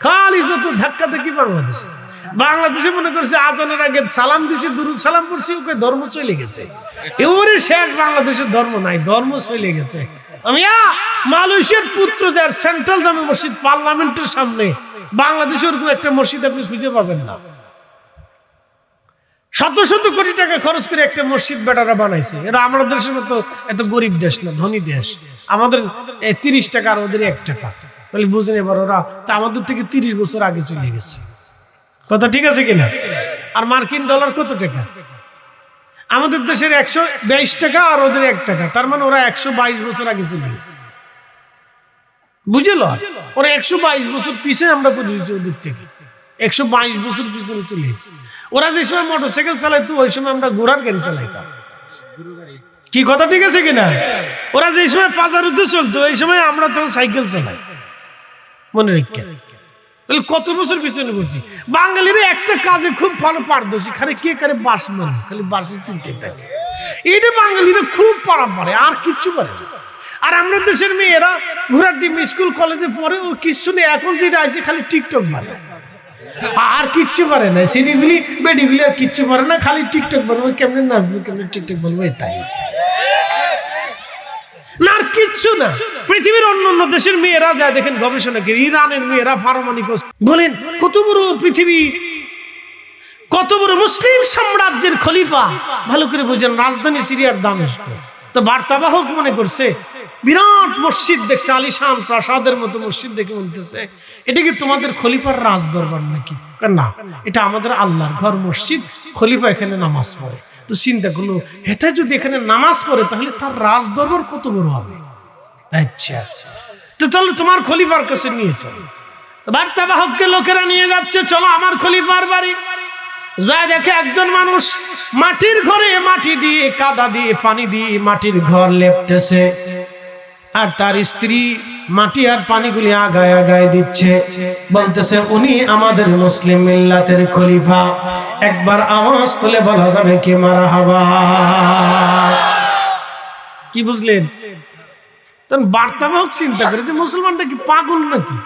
খালি যত ধাক্কা দেখি বাংলাদেশে মনে করছে আজানের আগে সালাম দিছে, দুরুদ সালাম করছি, ওকে ধর্ম চলে গেছে। এবারে শেষ, বাংলাদেশের ধর্ম নাই, ধর্ম চলে গেছে। আমি মালয়েশিয়ার পুত্র যার সেন্ট্রাল জামে মসজিদ পার্লামেন্টের সামনে, বাংলাদেশে ওরকম একটা মসজিদ আপনি খুঁজে পাবেন না। শত শত কোটি টাকা খরচ করে একটা মসজিদ বেটারা বানাইছে। এরা আমাদের দেশের মতো এত গরিব দেশ না, ধনী দেশ। আমাদের 30 টাকা আর ওদের 1 টাকা, তাহলে বুঝেন এবার ওরা আমাদের থেকে 30 বছর আগে চলে গেছে। কথা ঠিক আছে কিনা? আর মার্কিন ডলার কত টাকা? আমাদের দেশের 122 টাকা আর ওদের 1 টাকা, তার মানে ওরা 122 বছর আগে চলে গেছে। বুঝলো? ওরা 122 বছর পিছিয়ে আমরা পৌঁছেছি ওদের থেকে, 122 বছর পিছনে চলে গেছে। ওরা যে সময় মোটরসাইকেল চালাইতো ওই সময় আমরা ঘোড়ার গাড়ি চালাইতাম। কি কথা ঠিক আছে কিনা? ওরা যে সময় পাজারুতে চলতো ওই সময় আমরা তখন সাইকেল চালাই। মনে রেখে কত বছর পিছনে করছি। বাঙালিরা একটা কাজে খুব ভালো পারদর্শী, খালি কে কারে বাস মানে, খালি বাসের চিন্তায় থাকে। এইটা বাঙালিরা খুব পারা পারে, আর কিচ্ছু পারে না। আর আমরা দেশের মেয়েরা ঘোড়ার ডিম স্কুল কলেজে পড়ে, ও কিচ্ছু নেই। এখন যেটা আছে খালি টিকটক বানায়, আর কিচ্ছু পারে না। সিডিগুলি বেডিগুলি আর কিচ্ছু পারে না, খালি টিকটক বানাবো, কেমনে নাচবো, কেমনে টিকটক বলবো, তাই না, আর কিচ্ছু না। পৃথিবীর অন্য দেশের মেয়েরা যায় দেখেন গবেষণা করে, ইরানের মেয়েরা পারমাণবিক বলেন, কত বড় পৃথিবী, কত বড় মুসলিম সাম্রাজ্যের খলিফা। ভালো করে বুঝেন, রাজধানী সিরিয়ার দামেস্ক। তো বার্তাবাহক মনে করছে বিরাট মসজিদ দেখছে, আলিশান প্রাসাদের মতো মসজিদ দেখে বলতেছে, এটা কি তোমাদের খলিফার রাজ দরবার নাকি? না, এটা আমাদের আল্লাহর ঘর মসজিদ, খলিফা এখানে নামাজ পড়ে। তো চিন্তা করলো, এটা যদি এখানে নামাজ পড়ে তাহলে তার রাজ দরবার কত বড় হবে। আচ্ছা, তো তাহলে তোমার খলিফার কাছে নিয়ে চলো। বার্তাবাহককে লোকেরা নিয়ে যাচ্ছে, চলো আমার খলিফার বাড়ি। যায় দেখে একজন মানুষ মাটির ঘরে মাটি দিয়ে, কাদা দিয়ে, পানি দিয়ে মাটির ঘর লেপতেছে, আর তার স্ত্রী মাটি আর পানিগুলি আগায় আগায় দিচ্ছে, বলতেছে উনি আমাদের মুসলিম মিল্লাতের খলিফা। একবার আওয়াজ তুলে বলা যাবে কি মারহাবা? কি বুঝলেন? তখন বার্তাবাহক চিন্তা করে যে মুসলমানটা কি পাগল নাকি?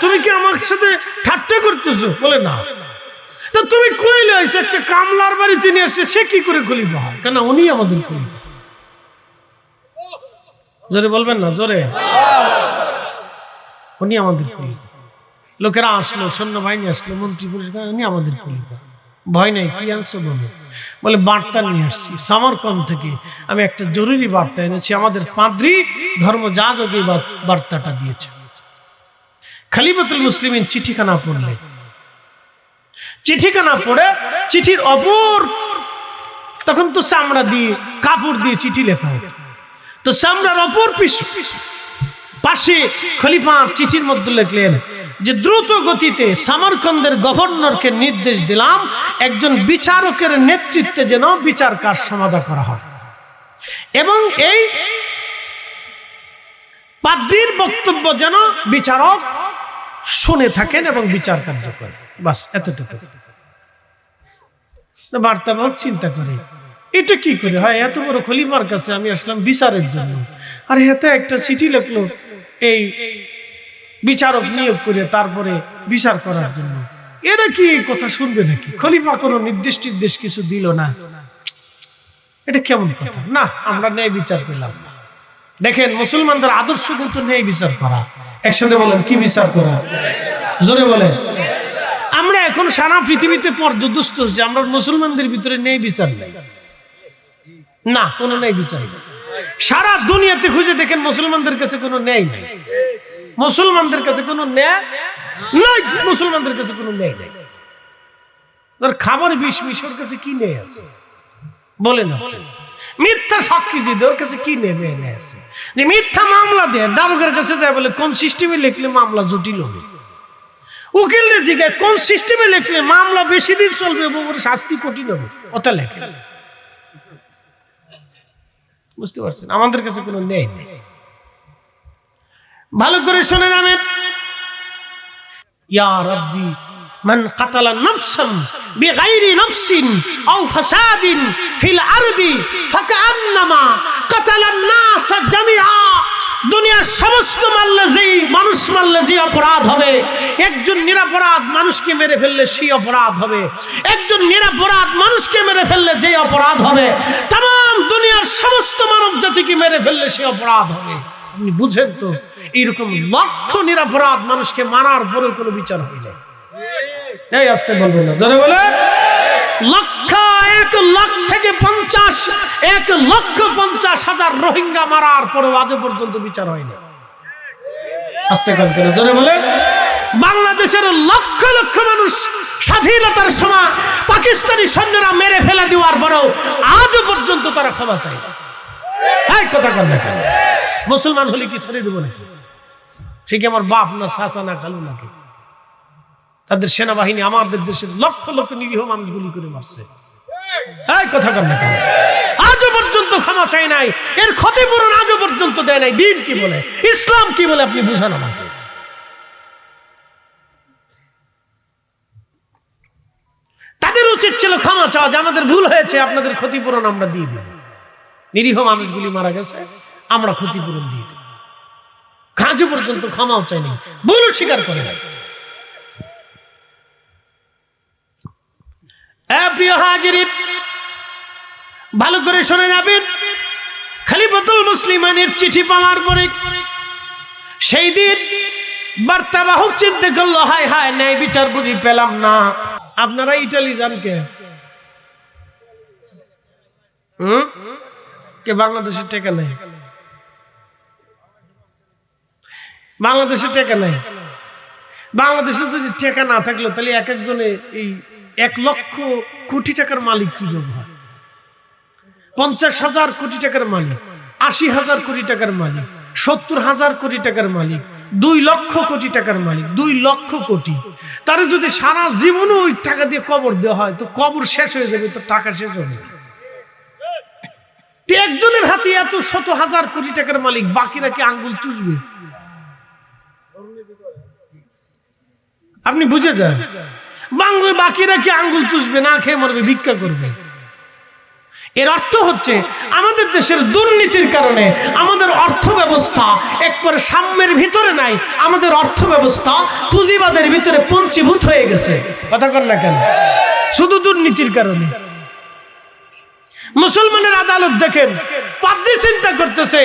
তুমি কি আমার সাথে ঠাট্টা করতেছো? বলে না। তো তুমি কইলে একটা কামলার বাড়ি তিনি আসছে, সে কি করে খলিফা হয়? কেন উনি আমাদের খলিফা। জোরে বলবেন না, জোরে। উনি আমাদের খলিফা। লোকেরা আসলো, সৈন্যবাহিনী আসলো, মন্ত্রী পরিষদ, উনি আমাদের খলিফা। ভয় নেই, কি আনছো বলো? বলে বার্তা নিয়ে আসছি সামারকান্দ থেকে, আমি একটা জরুরি বার্তা এনেছি, আমাদের পাদ্রী ধর্মযাজক এই বার্তাটা দিয়েছে। খলিফাতুল মুসলিমিন চিঠিখানা পড়লেন। চিঠিখানা পড়ে চিঠির অপর, তখন তো চামড়া দিয়ে কাপড় দিয়ে চিঠি লেখা হতো, তো চামড়ার অপর পাশে খলিফা চিঠির মধ্যে লিখলেন যে দ্রুত গতিতে সামারকান্দের গভর্নরকে নির্দেশ দিলাম একজন বিচারকের নেতৃত্বে যেন বিচার কাজ সমাধান করা হয় এবং এই পাদ্রীর বক্তব্য যেন বিচারক শুনে থাকেন এবং বিচার কার্য করে। বাস এতটুকু। বার্তাবাহক চিন্তা করে এটা কি করে হয়, এত বড় খলিফার কাছে আমি আসলাম বিচারের জন্য, আর এতে একটা চিঠি লিখলো এই বিচারক নিয়োগ করে তারপরে বিচার করার জন্য, এরা কি এই কথা শুনবে নাকি? খলিফা কোনো নির্দিষ্ট কিছু দিল না, এটা কেমন কথা? না, আমরা ন্যায় বিচার পেলাম না। দেখেন মুসলমানদের আদর্শ কিন্তু ন্যায় বিচার করা। একসাথে বলেন, কি বিচার করা? জোরে বলেন। আমরা এখন সারা পৃথিবীতে পর্যদস্ত যে আমরা মুসলমানদের ভিতরে ন্যায় বিচার নেই, না কোনো ন্যায় বিচার নেই। সারা দুনিয়াতে খুঁজে দেখেন মুসলমানদের কাছে কোনো ন্যায় নেই, মুসলমানদের কাছে কোনো ন্যায় নাই, মুসলমানদের কাছে কোনো ন্যায় নেই। খাবার বিষ মিশর কাছে কি ন্যায় আছে বলে না? মিথ্যা সাক্ষী দিতে ওর কাছে কি নেবে আছে? যে মিথ্যা মামলা দেয় দারোগার কাছে যায়, বলে কোন সিস্টেমে লিখলে মামলা জটিল হবে, উকিলের জিজ্ঞাসা কোন সিস্টেমে লিখলে মামলা বেশি দিন চলবে এবং শাস্তি কঠিন হবে, ওটা লেখে। বুঝতে পারছেন? আমাদের কাছে কোনো ন্যায় নেই। ভালো করে শুনে নামেন, ইয়া রাব্বি মান কাতালা নাফসান বিগাইরি নাফসিন আও ফাসাদিন ফিল আরদি ফাকান্নামা কাতালান নাস জামিআ। দুনিয়ার সমস্ত মারলে যেই মানুষ মারলে যে অপরাধ হবে, একজন নিরপরাধ মানুষকে মেরে ফেললে সেই অপরাধ হবে, একজন নিরপরাধ মানুষকে মেরে ফেললে যে অপরাধ হবে, তাম দুনিয়ার সমস্ত মানব জাতিকে মেরে ফেললে সেই অপরাধ হবে। আপনি বুঝেন তো, এইরকম লক্ষ নিরপরাধ মানুষকে মারার পরে কোনো বিচার হয়ে যায়। এই আসতে বলবেন না, জোরে বলেন। লক্ষ 1 থেকে 1,50,000 রোহিঙ্গা মারার পরে আজও পর্যন্ত বিচার হয়নি। আসতে বলবেন, জোরে বলেন। বাংলাদেশের লক্ষ লক্ষ মানুষ স্বাধীনতার সময় পাকিস্তানি সৈন্যরা মেরে ফেলে দেওয়ার পরেও আজও পর্যন্ত তারা ক্ষমা চায় না। এই কথা কেন? মুসলমান হলে কি ছেড়ে দেবো নাকি? সে কি আমার বাপ না চাচা না খালু নাকি? তাদের সেনাবাহিনী আমাদের দেশের লক্ষ লক্ষ নিরীহ মানুষ গুলি করে মারছে। এই কথা কেন? আজও পর্যন্ত ক্ষমা চাই নাই, এর ক্ষতিপূরণ আজও পর্যন্ত দেয় নাই। দিন কি বলে, ইসলাম কি বলে আপনি বুঝান আমাকে। তাদের উচিত ছিল ক্ষমা চাওয়া, যে আমাদের ভুল হয়েছে, আপনাদের ক্ষতিপূরণ আমরা দিয়ে দিব। নিরীহ মানুষগুলি মারা গেছে, আমরা ক্ষতিপূরণ দিয়ে দেব। আজও পর্যন্ত ক্ষমাও চাইনি, ভুলও স্বীকার করে নাই। প্রিয় হাজিরিন, ভালো করে শুনে যাবেন। খলিফাতুল মুসলিমানের চিঠি পাওয়ার পরে সেই দিন বার্তাবাহক চিন্তা করলো, হায় হায়, ন্যায় বিচার বুঝি পেলাম না। আপনারা ইটালি যান কে? কে বাংলাদেশের টাকা নাই? বাংলাদেশের টাকা নাই। বাংলাদেশে যদি টাকা না থাকলো তাহলে এক একজনে এই 1 লক্ষ কোটি টাকার মালিক কি ব্যবহার? 50,000 কোটি টাকার মালিক, 80,000 কোটি টাকার মালিক, 70,000 কোটি টাকার মালিক, 2 লক্ষ কোটি টাকার মালিক, 2 লক্ষ কোটি। তারা যদি সারা জীবনও ওই টাকা দিয়ে কবর দেওয়া হয় তো কবর শেষ হয়ে যাবে, তো টাকা শেষ হবে। একজনের হাতে এত 100,000 কোটি টাকার মালিক, বাকিরা কি আঙ্গুল চুষবে? আপনি বুঝে যান, বাকিরা কি আঙ্গুল চুষবে? না খেয়ে মরবে, ভিক্ষা করবে। এর অর্থ হচ্ছে আমাদের দেশের দুর্নীতির কারণে আমাদের অর্থ ব্যবস্থা একবারে সাম্যের ভিতরে নাই। আমাদের অর্থ ব্যবস্থা পুঁজিবাদের ভিতরে পঞ্চীভূত হয়ে গেছে। কথা কন না কেন? শুধু দুর্নীতির কারণে। মুসলমানের আদালত দেখেন, পাদ্রী চিন্তা করতেছে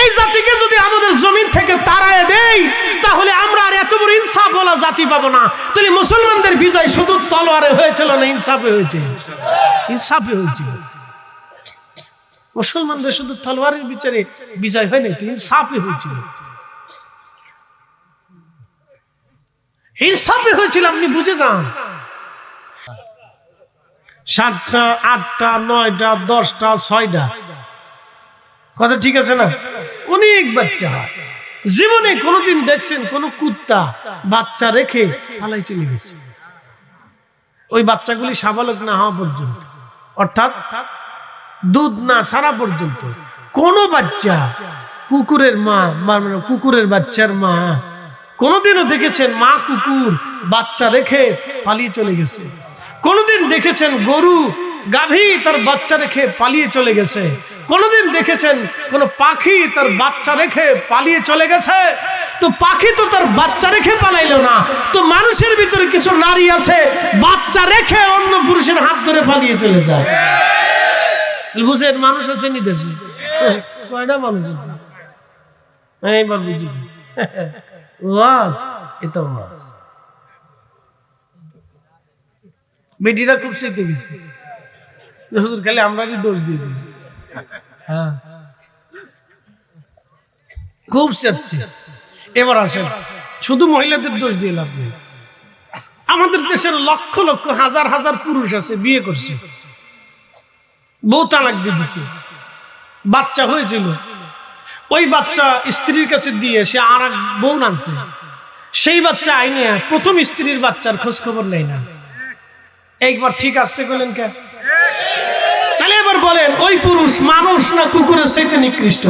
এই জাতিকে যদি আমাদের জমিন থেকে তাড়ায় দেই তাহলে আমরা আর এত বড় ইনসাফ ওয়ালা জাতি পাবো না। তাহলে মুসলমানদের বিজয় শুধু তলোয়ারে হয়েছিল না, ইনসাফে হয়েছে, ইনসাফে হয়েছিল। মুসলমানদের শুধু তলোয়ারের বিচারে বিজয় হয় নাই, তো ইনসাফে হয়েছিল, ইনসাফে হয়েছিল। আপনি বুঝে যান। 7টা 8টা 9টা 10টা 6টা কথা ঠিক আছে না? অনেক বাচ্চা। জীবনে কোনোদিন দেখছেন কোন কুত্তা বাচ্চা রেখে পালাই চলে গেছে? ওই বাচ্চাগুলি সাবালক না হওয়া পর্যন্ত, অর্থাৎ দুধ না সারা পর্যন্ত কোন বাচ্চা, কুকুরের মা মানে কুকুরের বাচ্চার মা, কোনদিনও দেখেছেন মা কুকুর বাচ্চা রেখে পালিয়ে চলে গেছে? কোনদিন দেখেছেন গরু গাভী তার বাচ্চা রেখে পালিয়ে চলে গেছে? কোনদিন দেখেছেন কোন পাখি তার বাচ্চা রেখে পালিয়ে চলে গেছে? তো পাখি তো তার বাচ্চা রেখে পালাইলো না, তো মানুষের ভিতরে কিছু নারী আছে বাচ্চা রেখে অন্য পুরুষের হাত ধরে পালিয়ে চলে যায়। বুঝেন, মানুষ আছে নি দেশে? কয়টা মানুষ আছে? এইবার বুঝি ওয়াজ, এটা ওয়াজ। বেটিরা খুব চেতে গেছে, হুজুর খালি আমরাই দোষ দিয়ে দিই। হ্যাঁ, খুব চেতছে। এবার আসেন, শুধু মহিলাদের দোষ দিয়ে লাভ নেই। আমাদের দেশের লক্ষ লক্ষ হাজার হাজার পুরুষ আছে বিয়ে করছে, বউ তালাক দিয়ে দিচ্ছে, বাচ্চা হয়েছিল, ওই বাচ্চা স্ত্রীর কাছে দিয়ে সে আর এক বউ আনছে, সেই বাচ্চা আইনে প্রথম স্ত্রীর বাচ্চার খোঁজ খবর নেই না। একবার ঠিক আসতে করলেন কে? তাহলে এবার বলেন, ওই পুরুষ মানুষ না কুকুরের চাইতে নিকৃষ্ট?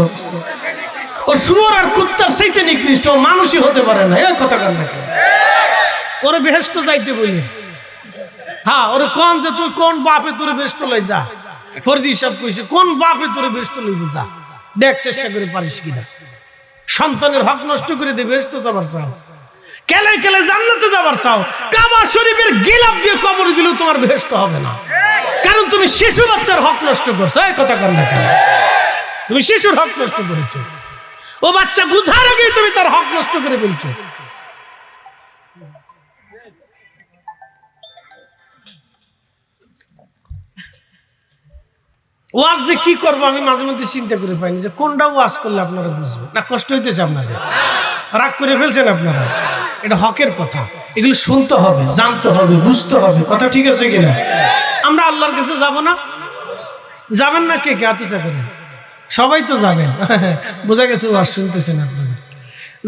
ও শুয়োর আর কুত্তার চাইতে নিকৃষ্ট, মানুষই হতে পারে না। এই কথা কার নাকি? ওরে বেহেশত যাইতে বললেন? হ্যাঁ, ওরে কোন যে তুই কোন বাপে তোরে বেহেশত লই যা? ফরজি হিসাব কইছে, কোন বাপে তোরে বেহেশত লইব যা, দেখ চেষ্টা করে পারিস কিনা। সন্তানের হক নষ্ট করে দিয়ে বেহেশত যাবার চাও, কেলে কেলে জান্নাতে যাবার চাও, কাবা শরীফের গিলাফ দিয়ে কবর দিলেও তোমার বেহেশত হবে না, কারণ তুমি শিশু বাচ্চার হক নষ্ট করছো। এই কথা কার না কেন? তুমি শিশুর হক নষ্ট করেছো, ও বাচ্চা বুঝার আগেই তুমি তার হক নষ্ট করে ফেলছো। ওয়াজ যে কি করবো আমি মাঝে মধ্যে চিন্তা করে পাইনি, যে কোনটা ওয়াজ করলে আপনারা বুঝবেন না। কষ্ট হইতেছে আপনাদের, রাগ করে ফেলছেন আপনারা। এটা হকের কথা, এগুলো শুনতে হবে, জানতে হবে, বুঝতে হবে। কথা ঠিক আছে কিনা? আমরা আল্লাহর কাছে যাব না? যাবেন না? কে কে হাতে চাকরি? সবাই তো যাবেন, বোঝা গেছে। ওয়াজ শুনতেছেন আপনারা,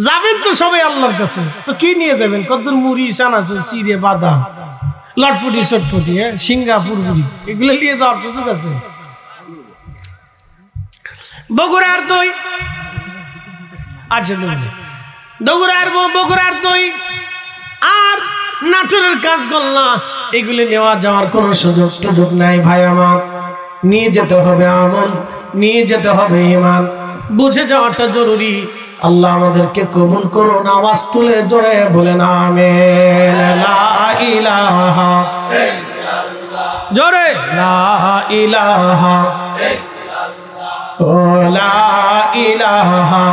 যাবেন তো সবাই আল্লাহর কাছে। তো কি নিয়ে যাবেন? কদ্দুর মুড়ি, চানাচুর, চিড়ে, বাদাম, লটপটি চটপটি, সিঙ্গাপুর মুড়ি, এগুলো নিয়ে যাওয়ার সুযোগ আছে? বগুড়ার দই, আচ্ছা বগুড়ার দই আর নাটোরের কাঁচগোল্লা, এগুলি নেওয়া যাওয়ার কোনো সুযোগ নাই। ভাই আমার, নিয়ে যেতে হবে আমল, নিয়ে যেতে হবে ঈমান, বুঝে যাওয়াটা জরুরি। আল্লাহ আমাদেরকে কবুল করুন। আওয়াজ তুলে জোরে বলেন আমিন। লা ইলাহা ইল্লাল্লাহ, জোরে লা ইলাহা ইল্লাল্লাহ, লা ইলাহা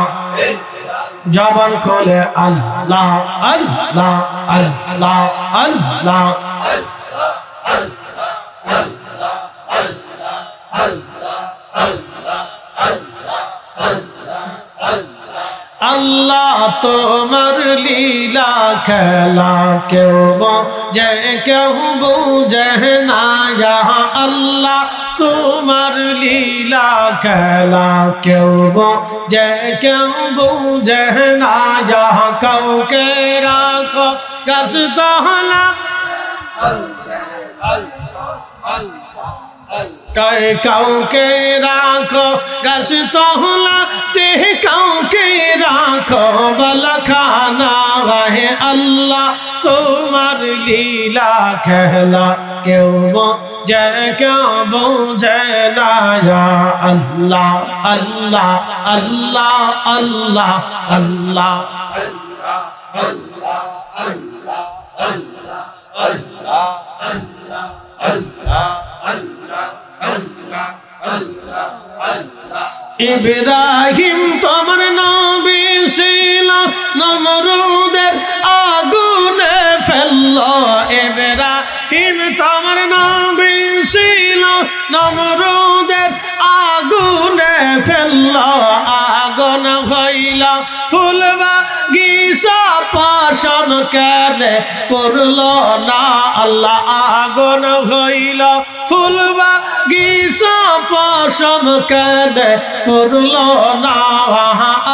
জবান খোলে আল্লাহ আল্লাহ আল্লাহ আল্লাহ আল্লাহ তোমার লীলা খেলা কেউ বোঝে কেউ বোঝে না। আল্লাহ তোমার লীলা খেলা কেউ বোঝে কেউ বোঝে না। কাউকে রাখো গাছ তহলা, কাউকে রাখো গাছ তহলা তে, কাউকে রাখো বলখানা। হে আল্লাহ তোমার লীলা খেলা কেউ বোঝে কেউ বোঝে না। আল্লাহ আল্লাহ আল্লাহ আল্লাহ আল্লাহ ইব্রাহিম তোমার নবী ছিল নমরুদের আগুনে ফেললো ইব্রাহিম তোমার নবী ছিল নমরুদের আগুনে ফেললো আগুন হইল ফুলবা গিসা পাশন কেনে পড়লো না আল্লাহ আগুন হইল ফুলবা গিসা পাশন কেনে পড়লো না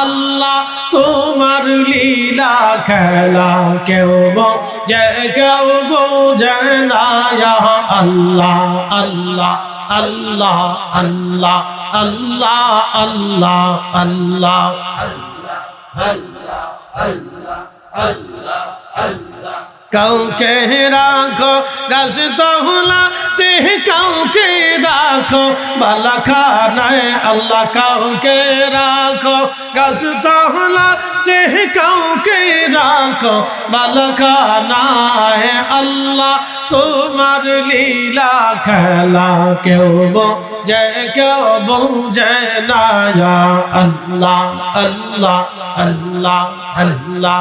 আল্লাহ তোমার লীলা খেলা কেউ বোঝে না আল্লাহ আল্লাহ আল্লাহ আল্লাহ আল্লাহ আল্লাহ আল্লাহ কাউকে রাখো গাছ তহলাতে কাউকে রাখো বালাখানায় আল্লাহ কাউকে রাখো গাছ তহলাতে কাউকে রাখো বালাখানায় আল্লাহ তোমার লীলা খেলা কেউ বোঝে না আল্লাহ আল্লাহ আল্লাহ আল্লাহ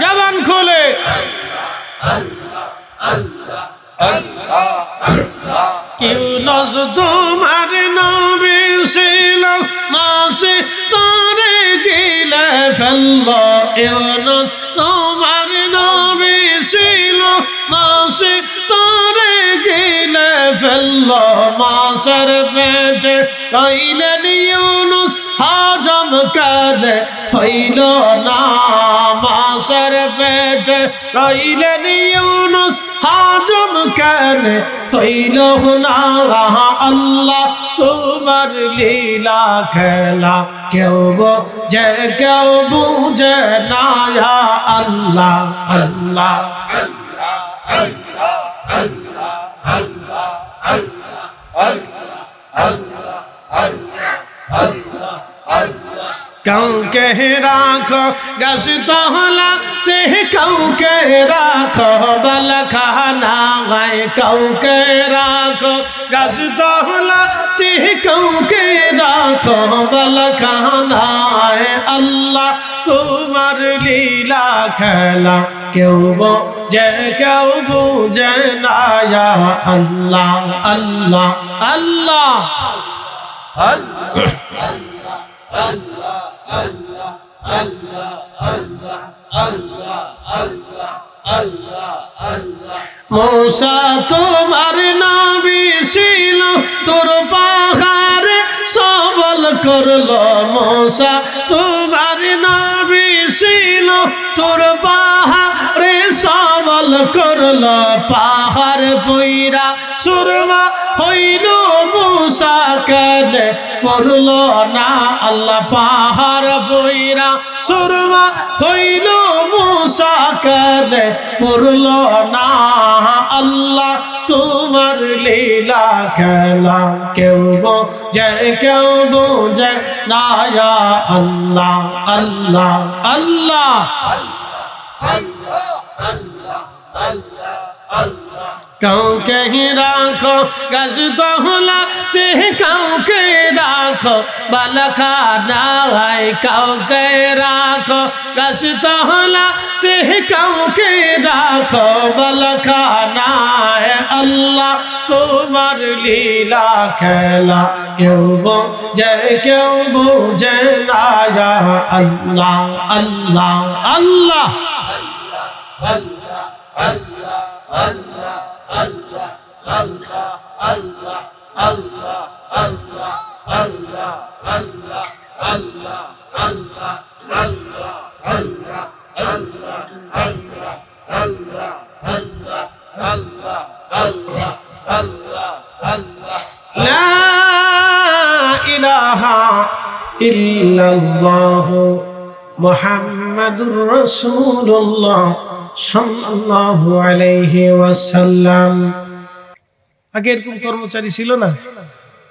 জবান খোলে ইউনুস তোমার নবী ছিল মাসে তারে গিলে ফেললো ইউনুস তোমার নবী ছিল মাসে তারে গিলে ফেললো মাসের পেটে রইলেন ইউনুস হজম করে হইল না মাসের পেটে রইলেন ইউনুস হজম করে হইল না আল্লাহ তোমার লীলা খেলা কেউ বুঝে না আল্লাহ আল্লাহ কাউকে রাখো গাছ তহলাতে কাউকে রাখো বালাখানা গায়ে কাউকে রাখো গাছ তহলাতে কাউকে রাখো বালাখানায় আল্লাহ তোমার লীলা খেলা কেউ বুঝে না আল্লাহ আল্লাহ আল্লাহ মূসা তোমার নবী ছিল তোর পাহাড়ে সবল করলো মূসা তোমার নবী ছিল তোর পাহাড়ে সবল করলো পাহাড় পইরা সুরমা হইল মূসা কেনে পড়লো না আল্লাহ পাহাড় পইরা সুরমা হইল মূসা কেনে পড়লো না আল্লাহ তোমার লীলা খেলা কেউ বোঝে না আল্লাহ আল্লাহ আল্লাহ কাউকে রাখো গাছ তহলাতে কাউকে রাখো বালাখানায় কাউকে রাখো গাছ তহলাতে কাউকে রাখো বালাখানায় আল্লাহ তোমার লীলা খেলা কেউ বোঝে না আল্লাহ আল্লাহ আল্লাহ লা ইলাহা ইল্লাল্লাহু মুহাম্মাদুর রাসূলুল্লাহ সাল্লাল্লাহু আলাইহি ওয়াসাল্লাম। আগে এরকম কর্মচারী ছিল না,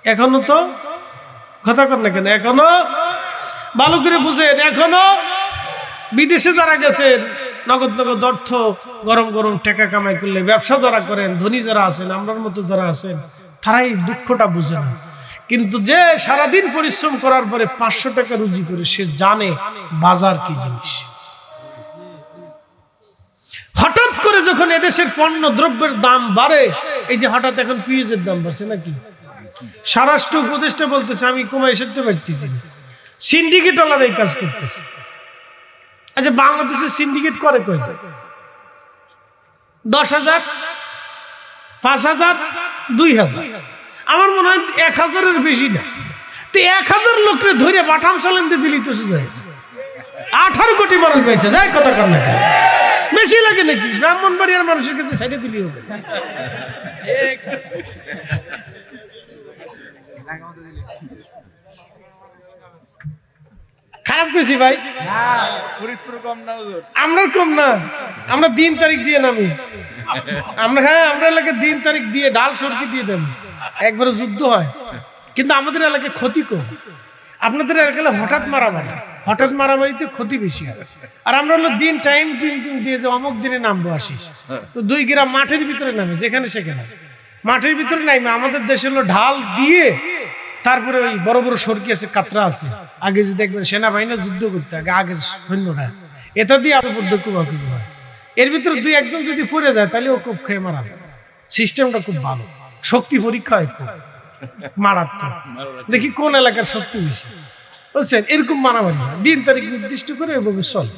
এখনো তো কথা কর না কেন, এখনো ভালো করে বুঝেন, এখনো বিদেশে যারা গেছেন নগদ নগদ অর্থ গরম গরম টাকা কামাই করলে, ব্যবসা যারা করেন, ধনী যারা আছেন, আমরার মতো যারা আছেন, তারাই দুঃখটা বুঝে না। কিন্তু যে সারাদিন পরিশ্রম করার পরে 500 টাকা রুজি করে, সে জানে বাজার কি জিনিস। হঠাৎ করে যখন এদেশের পণ্য দ্রব্যের দাম বাড়ে, এই যে হঠাৎ এখন পেঁয়াজের দাম বাড়ছে নাকি, স্বরাষ্ট্র উপদেষ্টা বলতেছে আমি কমাই সারতে পারতেছি না, সিন্ডিকেট ওয়ালারা এই কাজ করতেছে। আচ্ছা, বাংলাদেশের সিন্ডিকেট করে কয়জন? 10,000, 5,000, 2,000, আমার মনে হয় 1,000-এর বেশি না। তো 1,000 লোকরে ধরে বাটাম চালানতে দিলি তো সোজা হয়ে যায়। 18 কোটি মানুষ পেয়েছে, যাই কথা কর না, বেশি লাগে নাকি? ব্রাহ্মণবাড়িয়ার মানুষের কাছে সাইডে দিলি হবে। খারাপ কইছি ভাই? আমরা কম না, আমরা দিন তারিখ দিয়ে নামি, আমরা আমরা এলাকায় দিন তারিখ দিয়ে ডাল সরকি দিয়ে দেব, একবারে যুদ্ধ হয়। কিন্তু আমাদের এলাকায় ক্ষতি কম, আপনাদের এলাকায় হঠাৎ মারামারি, হঠাৎ মারামারিতে ক্ষতি বেশি হয়। আর আমরা হলো দিন টাইম দিয়ে যে অমুক দিনে নামবো আসিস, তো 2 গ্রাম মাঠের ভিতরে নামে, যেখানে সেখানে মাঠের ভিতরে নামে। আমাদের দেশে হলো ঢাল দিয়ে, তারপরে ওই বড় বড় সরকি আছে, কাতরা আছে, আগে যে দেখবেন সেনাবাহিনী যুদ্ধ করতে আগে আগের সৈন্যরা, এটা দিয়ে আমার উপর কুবাকুবি হয়। এর ভিতরে 2-1 যদি পড়ে যায় তাহলে ও খুব খেয়ে মারা যায়। সিস্টেমটা খুব ভালো, শক্তি পরীক্ষা হয় খুব মারাত্মক, দেখি কোন এলাকার শক্তি বেশি, বুঝছেন? এরকম মারামারি হয়, দিন তারিখ নির্দিষ্ট করে এভাবে চলে।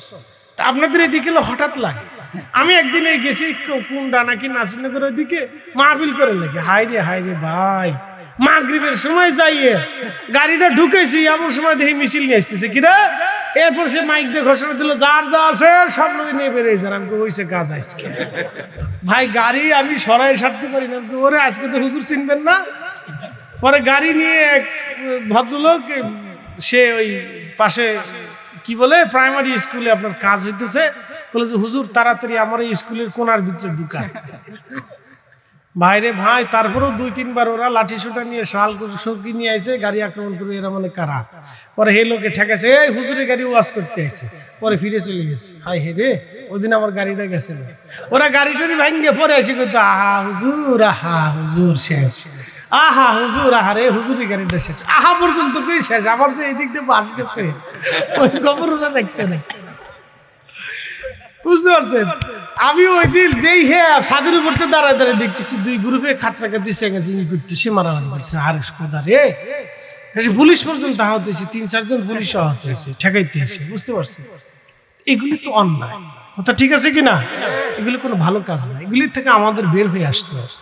আপনাদের এদিকে হঠাৎ লাগে। আমি একদিন এই গেছি কোন ডানাকি নাসিরনগর ওইদিকে, মাহফিল করে লাগে, হাই রে ভাই, মাগরিবের সময় যাইয়ে গাড়িটা ঢুকেছি, এমন সময় দেখি মিছিল নিয়ে আসতেছে, কিরা? এরপর সে মাইক দিয়ে ঘোষণা দিল, যার যা আছে সব লোক নিয়ে বেরিয়ে যান। আমি ওইসে কাজ আজকে ভাই, গাড়ি আমি সরাই সারতে পারি না। ওরে আজকে তো হুজুর চিনবেন না। পরে গাড়ি নিয়ে এক ভদ্রলোক, সে ওই পাশে কি বলে প্রাইমারি স্কুলে আপনার কাজ হইতেছে, বলে যে হুজুর তাড়াতাড়ি আমার এই স্কুলের কোনার ভিতরে ঢুকা। ভাইরে ভাই, তারপরেও 2-3 বার ওরা লাঠি সোটা নিয়ে শাল সরকি নিয়ে আইছে, গাড়ি আক্রমণ করে, এরা মানে কারা। পরে হে লোকে ঠেকাছে, এই হুজুরের গাড়ি ওয়াশ করতে আইছে, পরে ফিরে চলে গেছে। হাই হে রে, ওইদিন আমার গাড়িটা গেছে। ওরা গাড়ি টাড়ি ভাঙ্গে পরে এসে করতো, আহা হুজুর শেষ, আহা হুজুর, আহারে হুজুরের গাড়িটা শেষ, আহা পর্যন্ত কই শেষ, আমার যে এই দিক দিয়ে বাস গেছে ওই খবর ওরা দেখতে নেই, বুঝতে পারছেন? আমি ওই দিন দেই হ্যাঁ ছাদের উপরতে দাঁড়ায় দেখতেছি 2 গ্রুপে খাতরাখাতি চেঙ্গাচিঙ্গি করতেছে, মারামারি করতেছে। আরে কোদা রে, পুলিশ পর্যন্ত আহত হয়েছে, 3-4 জন পুলিশ আহত হয়েছে, ঠেকাইতে এসে, বুঝতে পারছেন? এগুলি তো অন্যায় কথা, ঠিক আছে কিনা? এগুলি কোনো ভালো কাজ না, এগুলির থেকে আমাদের বের হয়ে আসতে হবে,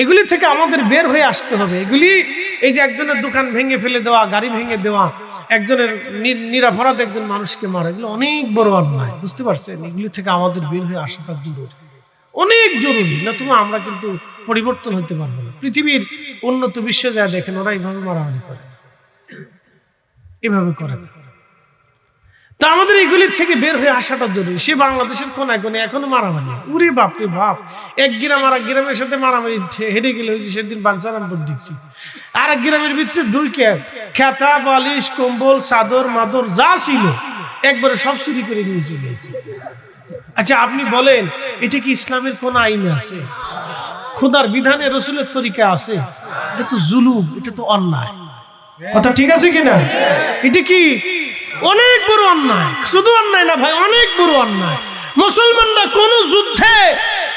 এগুলি থেকে আমাদের বের হয়ে আসতে হবে। এগুলি এই যে একজনের দোকান ভেঙে ফেলে দেওয়া, গাড়ি ভেঙে দেওয়া, একজনের নিরাপরাধ একজন মানুষকে মারা, এগুলো অনেক বড় অন্যায়, বুঝতে পারছেন? এগুলি থেকে আমাদের বের হয়ে আসাটা জরুরি, অনেক জরুরি। না তুমি আমরা কিন্তু পরিবর্তন হতে পারবো না। পৃথিবীর উন্নত বিশ্বে যা দেখেন, ওরা এইভাবে মারামারি করে না, এভাবে করে না। তা আমাদের এগুলির থেকে বের হয়ে আসাটা জরুরি। সে বাংলাদেশের কোনায় কোনায় এখনো মারামারি, উরে বাপরে বাপ, এক গ্রাম আর এক গ্রামের সাথে মারামারি হেঁটে গেলে, হয়েছে সেদিন বাঞ্চারামপুর দেখছি, আর এক গ্রামের ভিতরে ঢুকে খেতা, বালিশ, কম্বল, চাদর মাদর যা ছিল একবারে সব চুরি করে নিয়ে চলে গেছে। আচ্ছা আপনি বলেন, এটা কি ইসলামের কোন আইনে আছে? খোদার বিধানে, রসুলের তরিকা আছে? এটা তো জুলুম, এটা তো অন্যায় কথা, ঠিক আছে কিনা? এটা কি অনেক বড় অন্যায়, শুধু অন্যায় না ভাই, অনেক বড় অন্যায়। মুসলমানরা কোন যুদ্ধে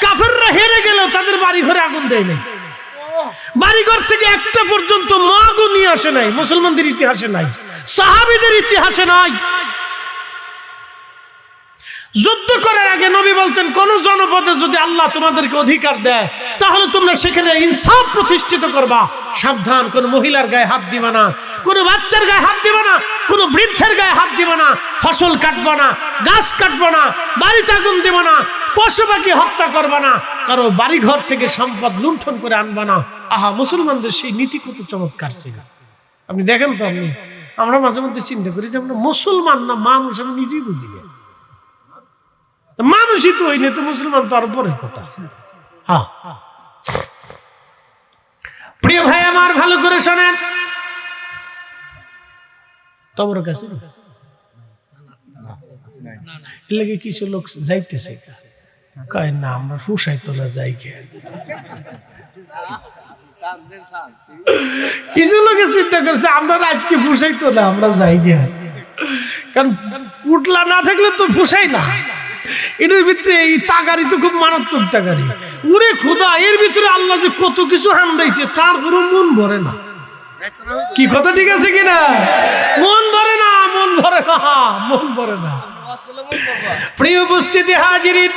কাফেররা হেরে গেলেও তাদের বাড়ি ঘরে আগুন দেয় নাই, বাড়িঘর থেকে একটা পর্যন্ত আগুন নিয়ে আসে নাই, মুসলমানদের ইতিহাসে নাই, সাহাবীদের ইতিহাসে নাই। যুদ্ধ করার আগে নবী বলতেন, কোন জনপদে যদি আল্লাহ তোমাদেরকে অধিকার দেয় তাহলে তোমরা সেখানে ইনসাফ প্রতিষ্ঠিত করবা। সাবধান, কোন মহিলার গায়ে হাত দিবা না, কোন বাচ্চার গায়ে হাত দিবা না, কোন বৃদ্ধের গায়ে হাত দিবা না, ফসল কাটবা না, গাছ কাটবা না, বাড়িতে আগুন দিবা না, পশু পাখি হত্যা করবা না, কারো বাড়ি ঘর থেকে সম্পদ লুণ্ঠন করে আনবা না। আহা, মুসলমানদের সেই নীতি কত চমৎকার ছিল। আপনি দেখেন তো, আমরা মাঝে মধ্যে চিন্তা করি যে আমরা মুসলমান না মানুষ, আমি নিজেই বুঝি না। মানুষই তো হইনি তো, মুসলমান তো আরো পরের কথা। হ্যাঁ প্রিয় ভাই আমার, ভালো করে শোনেন, তোমার কাছে এর লাগে কিছু লোক যাইতেছে, কয় না আমরা ফুসাইতো না যাই গে। কিছু লোকে চিন্তা করছে আমরা আজকে ফুসাইতো না আমরা যাই গে, কারণ ফুটলা না থাকলে তো ফুসাই না। এটার ভিতরে এই তাগারি তো খুব মারাত্মক তাগারি। উরে খোদা, এর ভিতরে আল্লাহ যে কত কিছু হান্দাইছে তারপরে মন ভরে না। কি কথা ঠিক আছে কিনা? মন ভরে না, মন ভরে না, মন ভরে না। প্রিয় উপস্থিতি হাজিরিন,